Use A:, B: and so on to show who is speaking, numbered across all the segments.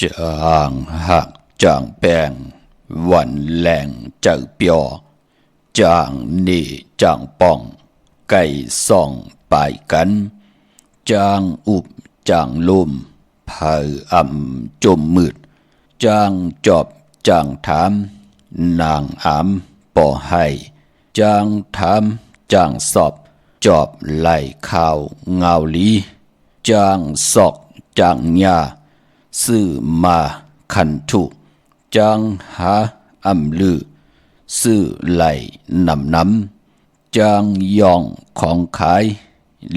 A: จางหักจางแปงวันแหลงเจ้าเปียวจางนี่จางป่องไก่ส่องปายกันจางอุบจางลุ่มเผาอ่ำจมมืดจางจอบจางถามนางอามป่อให้จางถามจางสอบจอบไหลข่าวเงาลีจางศอกจางหญ้าซื้อมาขันถุจางหาอำลือซื้อไหลน้ำจางยองของขาย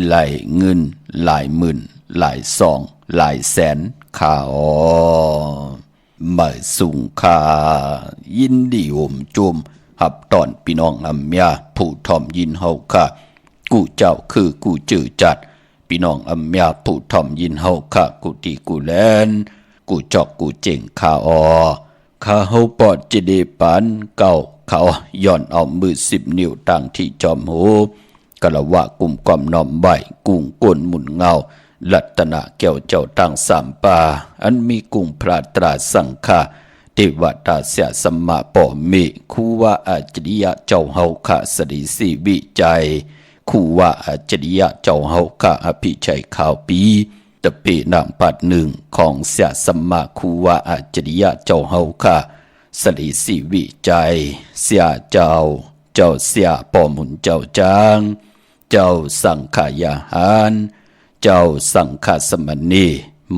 A: ไหลเงินหลายหมื่นหลายซองหลายแสนข่าวมาสุงคายินดีอมจุมหับตอนพี่น้องอำยาผู้ทอมยินเฮาค่ะกูเจ้าคือกูจื้อจัดพี่น้องอำยาผู้ทอมยินเฮาค่ะกูตีกูแลนกูจอกกูเจ๋งข่าข้าเฮาปอดจะได้ปานเก่าเขาย่อนเอามือ10 นิ้วตั้งที่จอมหูกะละวะกุมความน้อมใบกุ้งก้นหมุนเงาลัตนะแก้วเจ้าตั้ง3 ป่าอันมีกุ้งพระตราสังฆาเทวตาเสียสมมาปอมิคูว่าอาจริยะเจ้าเฮาคะสดิสีวิจัยคูว่าอาจริยะเจ้าเฮาคะอภิชัยข่าวปีตะเปนามปัด1ของเสียสมมาคูว่าอาจริยะเจ้าเฮาคะสดิสีวิจัยเสียเจ้าเสียปอมุนเจ้าจางเจ้าสังขายาหารเจ้าสังฆสมณี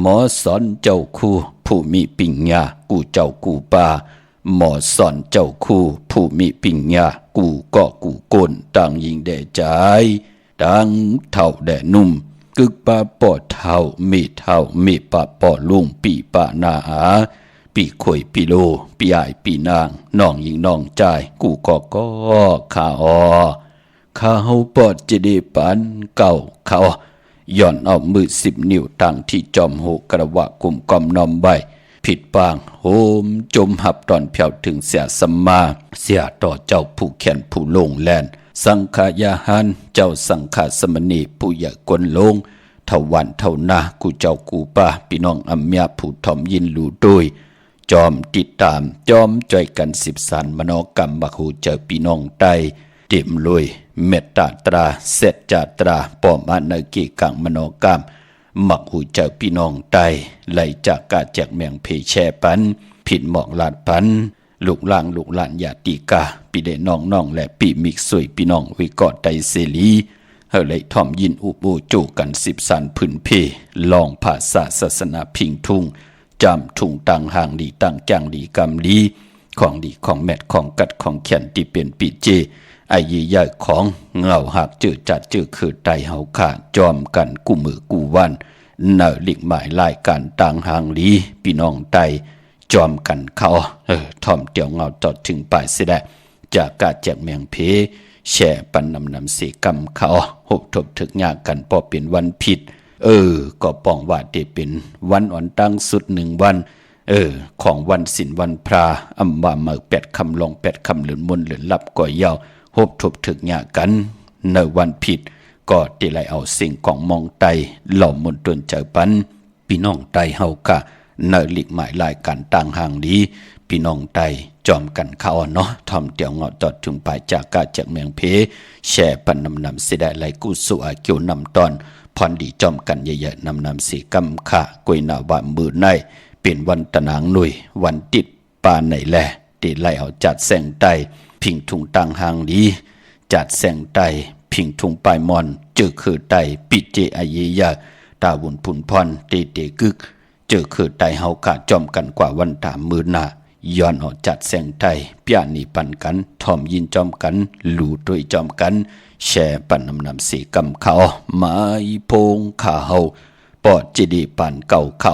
A: หมอสอนเจ้าคู่ผู้มีปิญญากูเจ้ากูปาหมอสอนเจ้าคู่ผู้มีปิญญากูก็กูกนต่างยิงแด่ใจต่างเท่าแด่นุ่มกึกปาปอดเท่ามีปาปอลุงปีปานาอาปีข่อยปีโลปีใหญ่ปีนางน้องยิงน้องใจกูก็ข้าข้าเฮาปอดจะได้ปานเก่าเขาย่อนเอามือ10 นิ้วตั้งที่จอมหูกระวะกุมกอมนอมใบผิดปางโหมจมหับตอนเพียวถึงเสียสมมาเสียต่อเจ้าผู้แขนผู้ลงแลนสังขายาหันเจ้าสังฆสมณีผู้ใหญ่กวนลงเท่าวันเท่านากูเจ้ากูป้าพี่น้องอำยาผู้ทอมยินรู้ด้วยจอมติดตามจอมจ่อยกัน10 สันมโนกรรมบักหูเจอพี่น้องไตเต็มลุยเมตตาตราเสจจาตราปอมอนกิกังมโนกรรมมักหูเจอพี่น้องไตไหลจากกาแจกแมงเพแช่ปันผิดหมอกลาดปันลูกหลานญาติกาปีเดน้องและปีมิกสวยพี่น้องวิกอดไตเสลีเฮเลยทอมยินอุบูจูกัน10 สันพื้นเพลองภาษาศาสนาพิงทุ่งจำทุ่งต่างห่างดีต่างจังดีกำลีของดีของแมทของกัดของแขนที่เป็นปีเจไอ้ยี่ใหญ่ของเงาหักจืดจัดจืดคือไตเฮาขาจอมกันกูมือกูวันเนอหลิกหมายลายการต่างห่างลีพี่น้องไตจอมกันเขาทอมเตียวเงาจอดถึงปลายเสียได้จากกาแจกเมียงเพแช่ปันนำเสกรรมเขาหบทบถึกยากกันพอเป็นวันผิดก็ป้องว่าได้เป็นวันอ่อนตั้งสุด1 วันของวันศีลวันพระอำว่าเมื่อ8 ค่ำลง8 ค่ำเหลือนมนเหลือนลับก็ยาวหบทบถึกยากกันในวันผิดก็ได้ไล่เอาสิ่งของมองไตเหล่ามนตนเจอปันพี่น้องไตเฮากะเนอหลีกหมายลายการต่างห่างดีพี่น้องไตจอมกันเขาเนาะทอมเตียวเงาจอดถึงปลายจากกาจากเมืองเพแช่ปันนำเสได้ไหลกู้สู่อาเกี่ยวนำตอนพรดีจอมกันใหญ่ๆนำสีกำค่ะกวยนาว่ามือในเป็นวันตะนางหนุ่ยวันติดปาไหนแลตีไล่เอาจัดแสงไตพิงทุงต่างห่างดีจัดแสงไตพิงทุงปลายมอนเจอคือไตปิเจอเยียตาบุญพุนพรเตกึกเจอคือไตเฮากะจอมกันกว่าวันตามมือหน้าย้อนออกจัดแสงไตเปียนีปันกันทอมยินจอมกันหลู่ด้วยจอมกันแช่ปันนำสีกำเขาไม้พงขาเฮาปอดจีดีปันเก่าเขา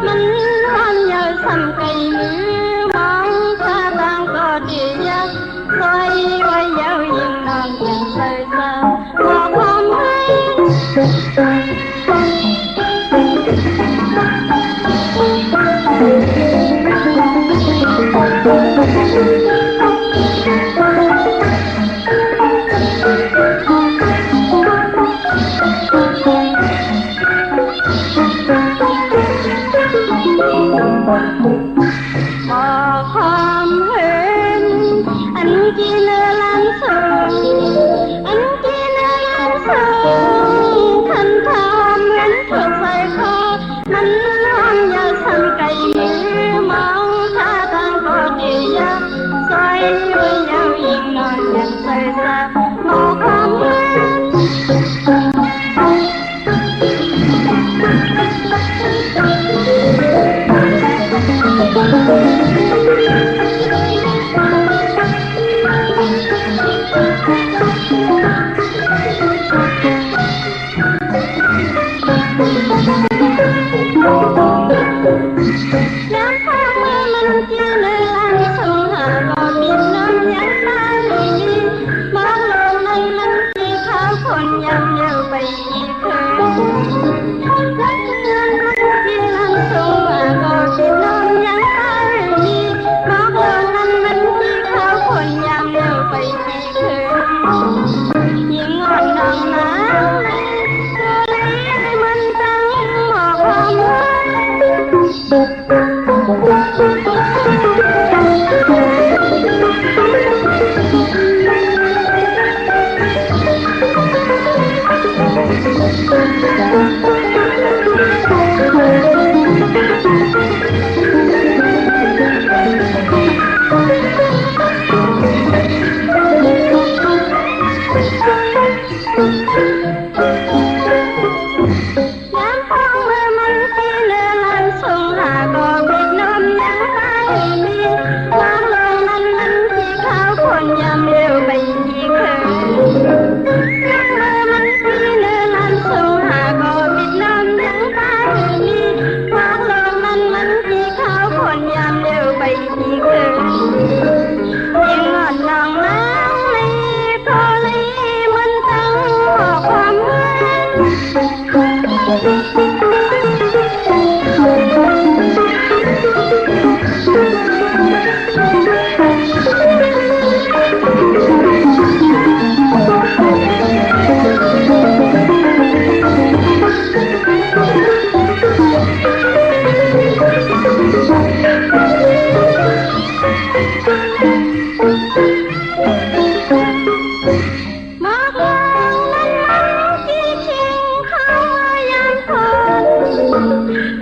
B: มันร้อนยา ความเห็นอันกินลันสูอันกินลันสูท่านทำเหมือนถูกไฟคอมันร้อนอย่าสั่นไก่มือมองท่าทางก็ดีอย่าใส่ไว้ยาวยิ่งนอนยังใส่ตามองความเห็น้ำพาเมื่อมันกินในลังสงหาก็บินน้ำยังตาลีมองลงในมันสีขาวคนยำเยอะไปอีกคืนรักเงินมันกินลังสงหาก็บินน้ำยังตาลีมองลงในมันสีขาวคนยำเยอะไปอีกคืนยิ่งอ่อนน้องน้ำตัวเล็กมันตั้งหมอกความหวานน้ำพองเมื่อมันที่เนื้อลันส่งหาก็บิดน้ำยังไปมีมองลงมันที่ขาวคนยำเร็วไปอีกคืนน้ำเมื่อมันที่เนื้อลันส่งหาก็บิดน้ำยังไปมีมองลงมันที่ขาวคนยำเร็วไปอีกคืนยิ่งอ่อนน้องน้ำไม่พอเลยมันตั้งบอกความหวานมากลางนั้นมันที่ชิงเข้ามายังพน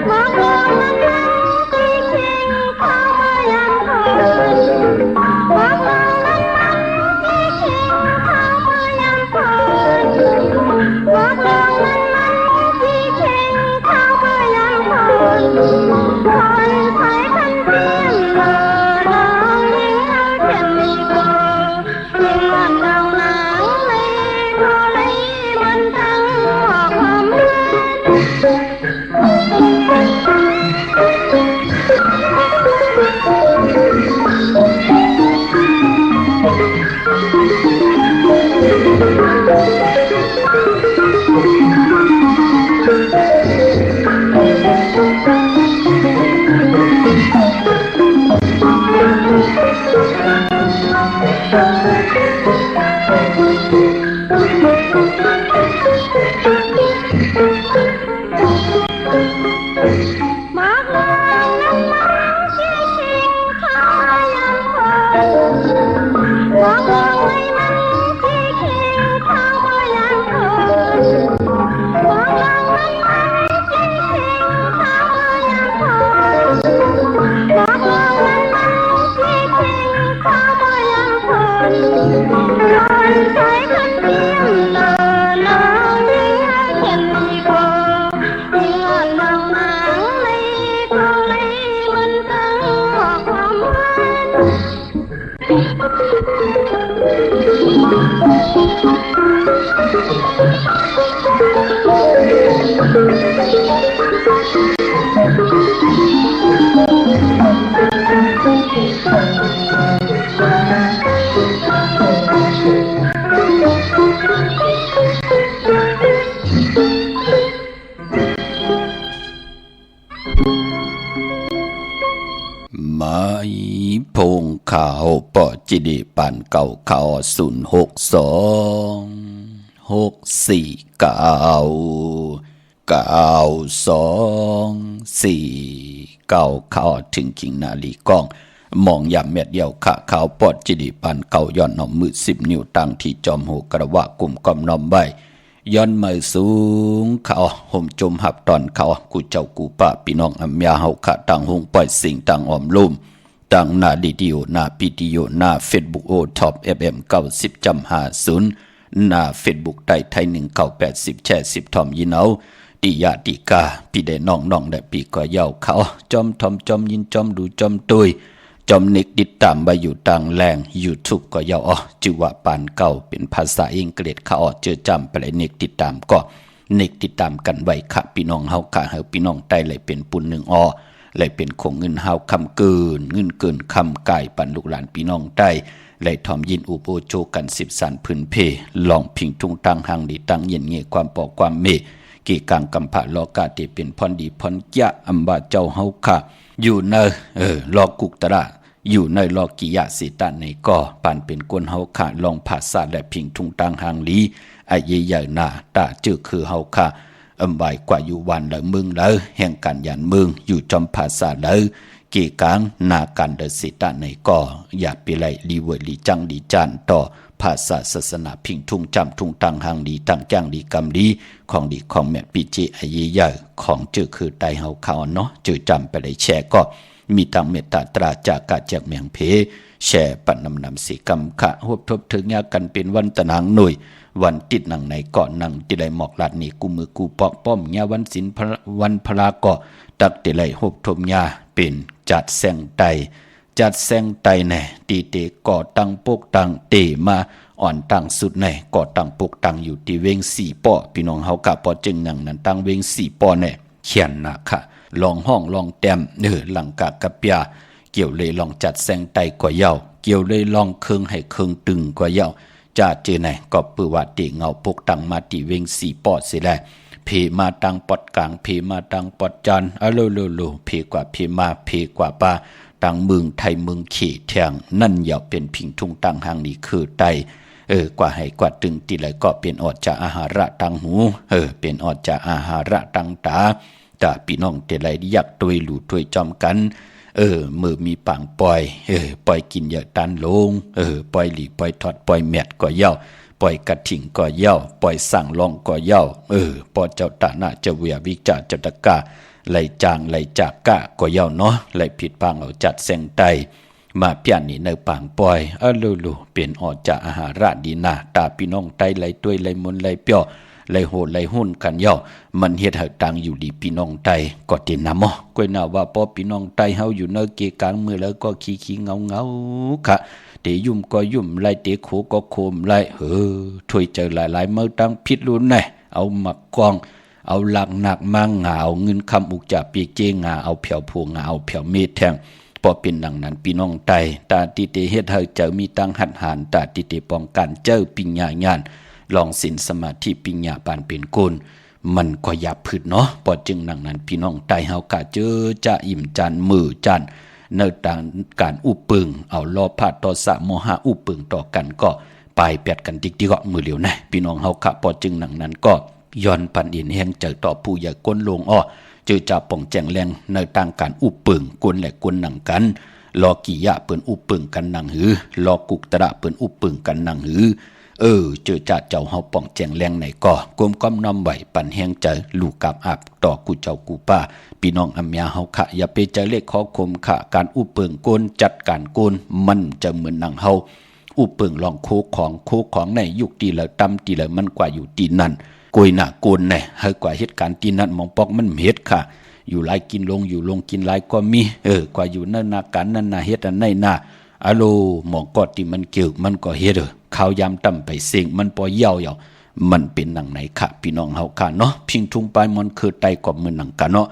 B: มากลางนั้นมันที่ชิงเข้ามายังพนมากลางนั้นมันที่ชิงเข้ามายังพนมากลางนั้นมันที่ชิงเข้ามายังพนคนใช้คันเทียมเลอน้องยิ่งเอาเทียมมีโกยิ่งอ่อนน้องนางเลยพอเลยมันทั้งบอกความหวานมากลางนั้นมันที่ชิงเข้ามายังพนมากลางในมันที่ชิงเข้ามายังพนมากลางนั้นมันที่ชิงเข้ามายังพนมากลางนั้นมันที่ชิงเข้ามายังพนคนใช้คันเทียมเลอน้องยิ่งเอาเทียมมีโกยิ่งอ่อนน้องนางเลยพอเลยมันตั้งบอกความหวาน
A: ไม้พงขาวปอจิดีปันเก่าเขา062464924เขาถึงคิงนาลีกองมองยามเม็ดเดียวขะขาวปอดจิดีปันเก่าย้อนหนอมมือ10 นิ้วตั้งที่จอมหูกระวะกลุ่มกอมนอมใบย้อนมือสูงเขาห่มจมหับตอนเขากูเจ้ากูป้าพี่น้องอัมยาเฮาขะตังหงปล่อยสิ่งตังออมลุ่มตังหน้าดีดีโอหน้าพีดีโอหน้าเฟซบุ๊กโอท็อปFM 90.50หน้าเฟซบุ๊กไทย1980แชร์10ทอมยินเอาติยาติกาพี่ได้น้องได้ปีก็เย้าเขาจอมทอมจอมยินจอมดูจอมตุยจอมนิกติดตามไปอยู่ต่างแหล่ง YouTube ก็เย้าจือว่าปานเก่าเป็นภาษาอังกฤษเขาเจอจำไปเลยนิกติดตามก็นิกติดตามกันไว้ค่ะพี่น้องเฮาค่ะเฮาพี่น้องใต้เลยเป็นปุ่นหนึ่งเลยเป็นคงเงินเฮาคำเกินเงินเกินคำกายปันลูกหลานพี่น้องใต้เลยทอมยินอุโปโจกัน10 สันพื้นเพลองพิงทุงตังหังดีตังเย็นเงความปอกความเมกีกังกำพะลอกาติเป็นพรดีพรยะอัมบาเจ้าเฮาค่ะอยู่ในลอกุกตระอยู่ในลอกิยะสิตาในก่อปานเป็นกวนเฮาค่ะลองภาษาและพิงทุงตังหังลีไอเยใหญ่หน้าตาจื้อคือเฮาค่ะอำบายกว่าอยู่วันละมึงเลยแห่งการยันมึงอยู่จอมภาษาเลยกีกังนาการเดสิตาในก่ออย่าไปไล่ลีเวลีจังดีจานต่อภาษาศาสนาพิงทุงจำทุงตังหังดีตังจ้างดีกำดีของดีของแม่ปีเจไอเยใหญ่ของจื้อคือไตเฮาเขาเนาะจื้อจำไปเลยแชร์ก็มีตังเมตตาตราจากกาจากเมียงเพแช่ปันนำสีกำขะหวบทบถึงยากันเป็นวันตะนางหน่วยวันติดหนังในเกาะหนังติไลหมอกลาดนี่กูมือกูปอกป้อมยาวันศิลวันพลาเกาะตักติไลหบทมยาเป็นจัดแสงไตแน่ตีเตเกาะตังปกตังเตมาอ่อนตังสุดแน่เกาะตังปกตังอยู่ที่เวง4 ป้อพี่น้องเฮากะปอจึงหนังนั้นตังเวง4 ป้อแน่เขียนนะค่ะลองห้องลองแต้มหลังกะกะปยาเกี่ยวเลยลองจัดแสงไตกว่าเย้าเกี่ยวเลยลองเคืองให้เคืองตึงกว่าเย้าจะเจอไหนก็ปือว่าตีเงาปกตังมาตีเวง4 ป้อสิแลเพมาตังปอดกลางเพมาตังปอดจันโลเพกว่าเพมาเพกว่าปาตังเมืองไทยเมืองขี่แทงนั่นอย่าเป็นพิงทุงตังหางนี้คือไตกว่าให้กว่าตึงตีเลยก็เป็นอดจากอาหาระตังหูเป็นอดจากอาหาระตังตาแต่พี่น้องเตไลอยากตุยหลู่ตุยจอมกันมือมีปังปล่อยกินเยอะตันลงปล่อยหลีปล่อยทอดปล่อยแมดก็เย้าปล่อยกระถิ่งก็เย้าปล่อยสั่งลองก็เย้าปอเจ้าตาหน้าเจ้าเวียวิจาเจ้าตะกาไหลจางไหลจากกะก็เย้าเนาะไหลผิดปังเอาจัดแสงไตมาเปียนนี่ในปังปล่อยลูเป็นออกจากอาหาระดีนาตาพี่น้องไตไหลตัวยไหลมนไหลเปียวไหลโหดไหลหุ่นกันเย้ามันเฮ็ดให้ตังอยู่ดีพี่น้องไตก็ตินำก้อยน่าว่าพอพี่น้องไตเฮาอยู่เนเกกลางมือแล้วก็ขี้เงาค่ะเตยุ่มก็ยุ่มไล่เตโขก็โคมไล่ถ้วยเจอหลายๆมื้อตั้งพิษรุ่นแน่เอาหมักกองเอาหลักหนักมังหาเอาเงินคำอุกจ่าปีเจงาเอาเผียวพวงหาเอาเผียวเมฆแทงพอเป็นดังนั้นพี่น้องไตตาติเตเฮ็ดให้เจ้ามีตังหัดหานตาติเตป้องกันเจ้าปิญญางานลองศีลสมาธิปิญญาปานเป็นโกนมันก็อย่าพืชเนาะพอจึงดังนั้นพี่น้องไตเฮากะเจอจะอิ่มจันมือจันในต่างการอุปึงเอาลอพาตอสะโมหะอุปึงต่อกันก็ปลายแปดกันติ๊กก็มือเหลียวนะพี่น้องเฮากะพอจึงดังนั้นก็ย้อนปันอินแห่งเจอต่อผู้ใหญ่ก้นลงเจอจะป่องแจงแรงในต่างการอุปึงกวนและกวนหนังกันลอกิยะเปิ้นอุปึงกันหนังหือลอกุกตระเปิ้นอุปึงกันหนังหือเจอจ่าเจ้าเฮาป่องแจงแรงไหนก็กลมก้อมน้อมไหวปันแห้งใจลูกกับอับต่อกูเจ้ากูป้าพี่น้องอัมยาเฮาขะอย่าไปเจอเลขขอคมขะการอุปเปิงโกนจัดการโกนมันจะเหมือนหนังเฮาอุปเปิงลองโคของในยุคตีละตำตีละมันกว่าอยู่ตีนั่นกวยหน้าโกนแน่ให้กว่าเหตุการณ์ตีนั้นมองปอกมันเฮ็ดค่ะอยู่หลายกินลงอยู่ลงกินหลายก็มีกว่าอยู่นั่นนาการนั่นนาเฮ็ดอันในหน้าอะโลหมองกอดที่มันเกี่ยวมันก็เฮ็ดข้าวยำตำไปเสียงมันปอเย่ามันเป็นหนังไหนค่ะพี่น้องเฮาค่ะเนาะพิงทุงปลายมันคือไตกว่ามือหนังกันเนาะ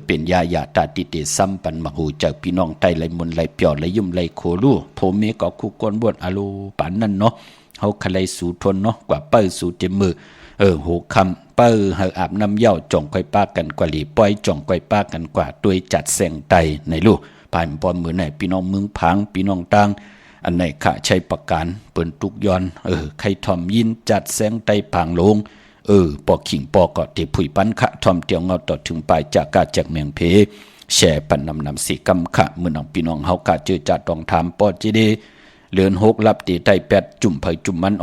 A: เป็นยาตาติเตซ้ำปันมหูจากพี่น้องไตไหลมนไหลเปียวไหลยุ่มไหลโคลูโพเมก็คู่กวนบวชอะโลปานนั่นเนาะเฮาคะไลสู่ทนเนาะกว่าเปิ้สู่เต็มมือโหคำเปิ้เฮาอาบน้ำเหย้าจ่องก้อยป้ากันกว่าหลีปล่อยจ่องก้อยป้ากันกว่าด้วยจัดแสงไตในลูก ผ่านปอนมือไหนพี่น้องเมืองพังพี่น้องตังอันไหนขะใช้ประกันเปิ้นตุกย้อนใครทอมยินจัดแสงไตผางลงปอขิงปอก็เตผุยปันขะทอมเตียวเงาต่อถึงปลายจากกาจากเมียงเพแช่ปันนำสีกำขะมือน้องพี่น้องเฮากะเจอจัดต้องถามปอจิเดเลือน6รับเตไต8จุ่มไผจุ่มมัน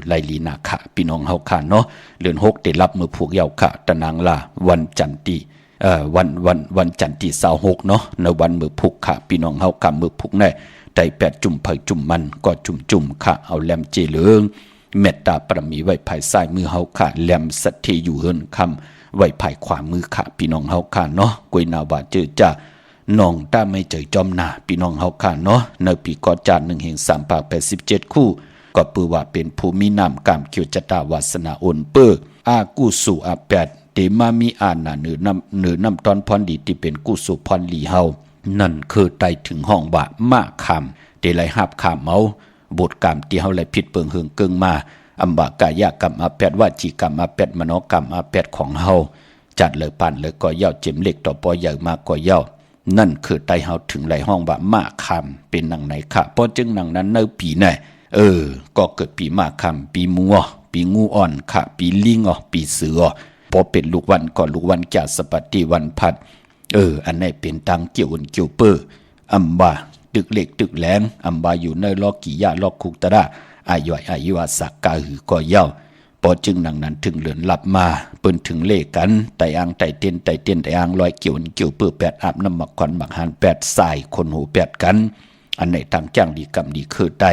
A: ไลลีนาขะพี่น้องเฮาค่ะเนาะเลือน6เตรับมือผูกยาวขะตะนางลาวันจันติวันจันทร์ที่26เนาะในวันมือพุกค่ะพี่น้องเฮากำมือพุกแน่ได้8จุ่มเผยจุ่มมันก็จุ่มค่ะเอาแหลมเจเหลืองเมตตาปรมีไว้ภายซ้ายมือเฮาค่ะแหลมสัตเทอยู่เฮินคำไว้ภายขวามือค่ะพี่น้องเฮาค่ะเนาะกวยนาวาเจอจ้าน้องตาไม่เจอจอมหน้าพี่น้องเฮาค่ะเนาะในปีก่อจาน1แห่ง3ปาก87คู่ก็ปือว่าเป็นภูมินามกามเกียวจตาวาสนาโอนเปออากูสู่อาแปดเตมามีอ่านเหนือนำตอนพรดีที่เป็นกุสุพรลีเฮานั่นคือไตถึงห้องบะมาคำเดไลหับขามเมาบทกรรมที่เฮาไลผิดเปิงเฮืองเกิงมาอัมบากายกรรมอาแปดวาจีกรรมอาแปดมโนกรรมอาแปดของเฮาจัดเลยปั่นเลยก็เย่าเจ็มเล็กต่อปอใหญ่มากก็เย่านั่นคือไตเฮาถึงไลห้องบะมาคำเป็นหนังไหนค่ะเพราะจึงหนังนั้นเนปีไหนก็เกิดปีมาคำปีมัวปีงูอ่อนค่ะปีลิงปีเสือพอเป็นลูกวันก่อนลูกวันจากสปัตติวันพัดอันนี้เป็นตังเกี่ยวอุ่นเกี่ยวเปอร์อัมบาตึกเล็กตึกแหลงอัมบาอยู่ในลอกกิยะลอกคุกตะระอายุวาสักกาหือก็เย้าพอจึงหนังนั้นถึงเหลือนหลับมาเปิ้นถึงเลกันไตอ่างไตเต้นไตอ่างลอยเกี่ยวอุ่นเกี่ยวเปอร์8อาบน้ำหมักควันหมักหาน8สายคนหู8กันอันไหนตังจ้างดีกรรมดีคือไต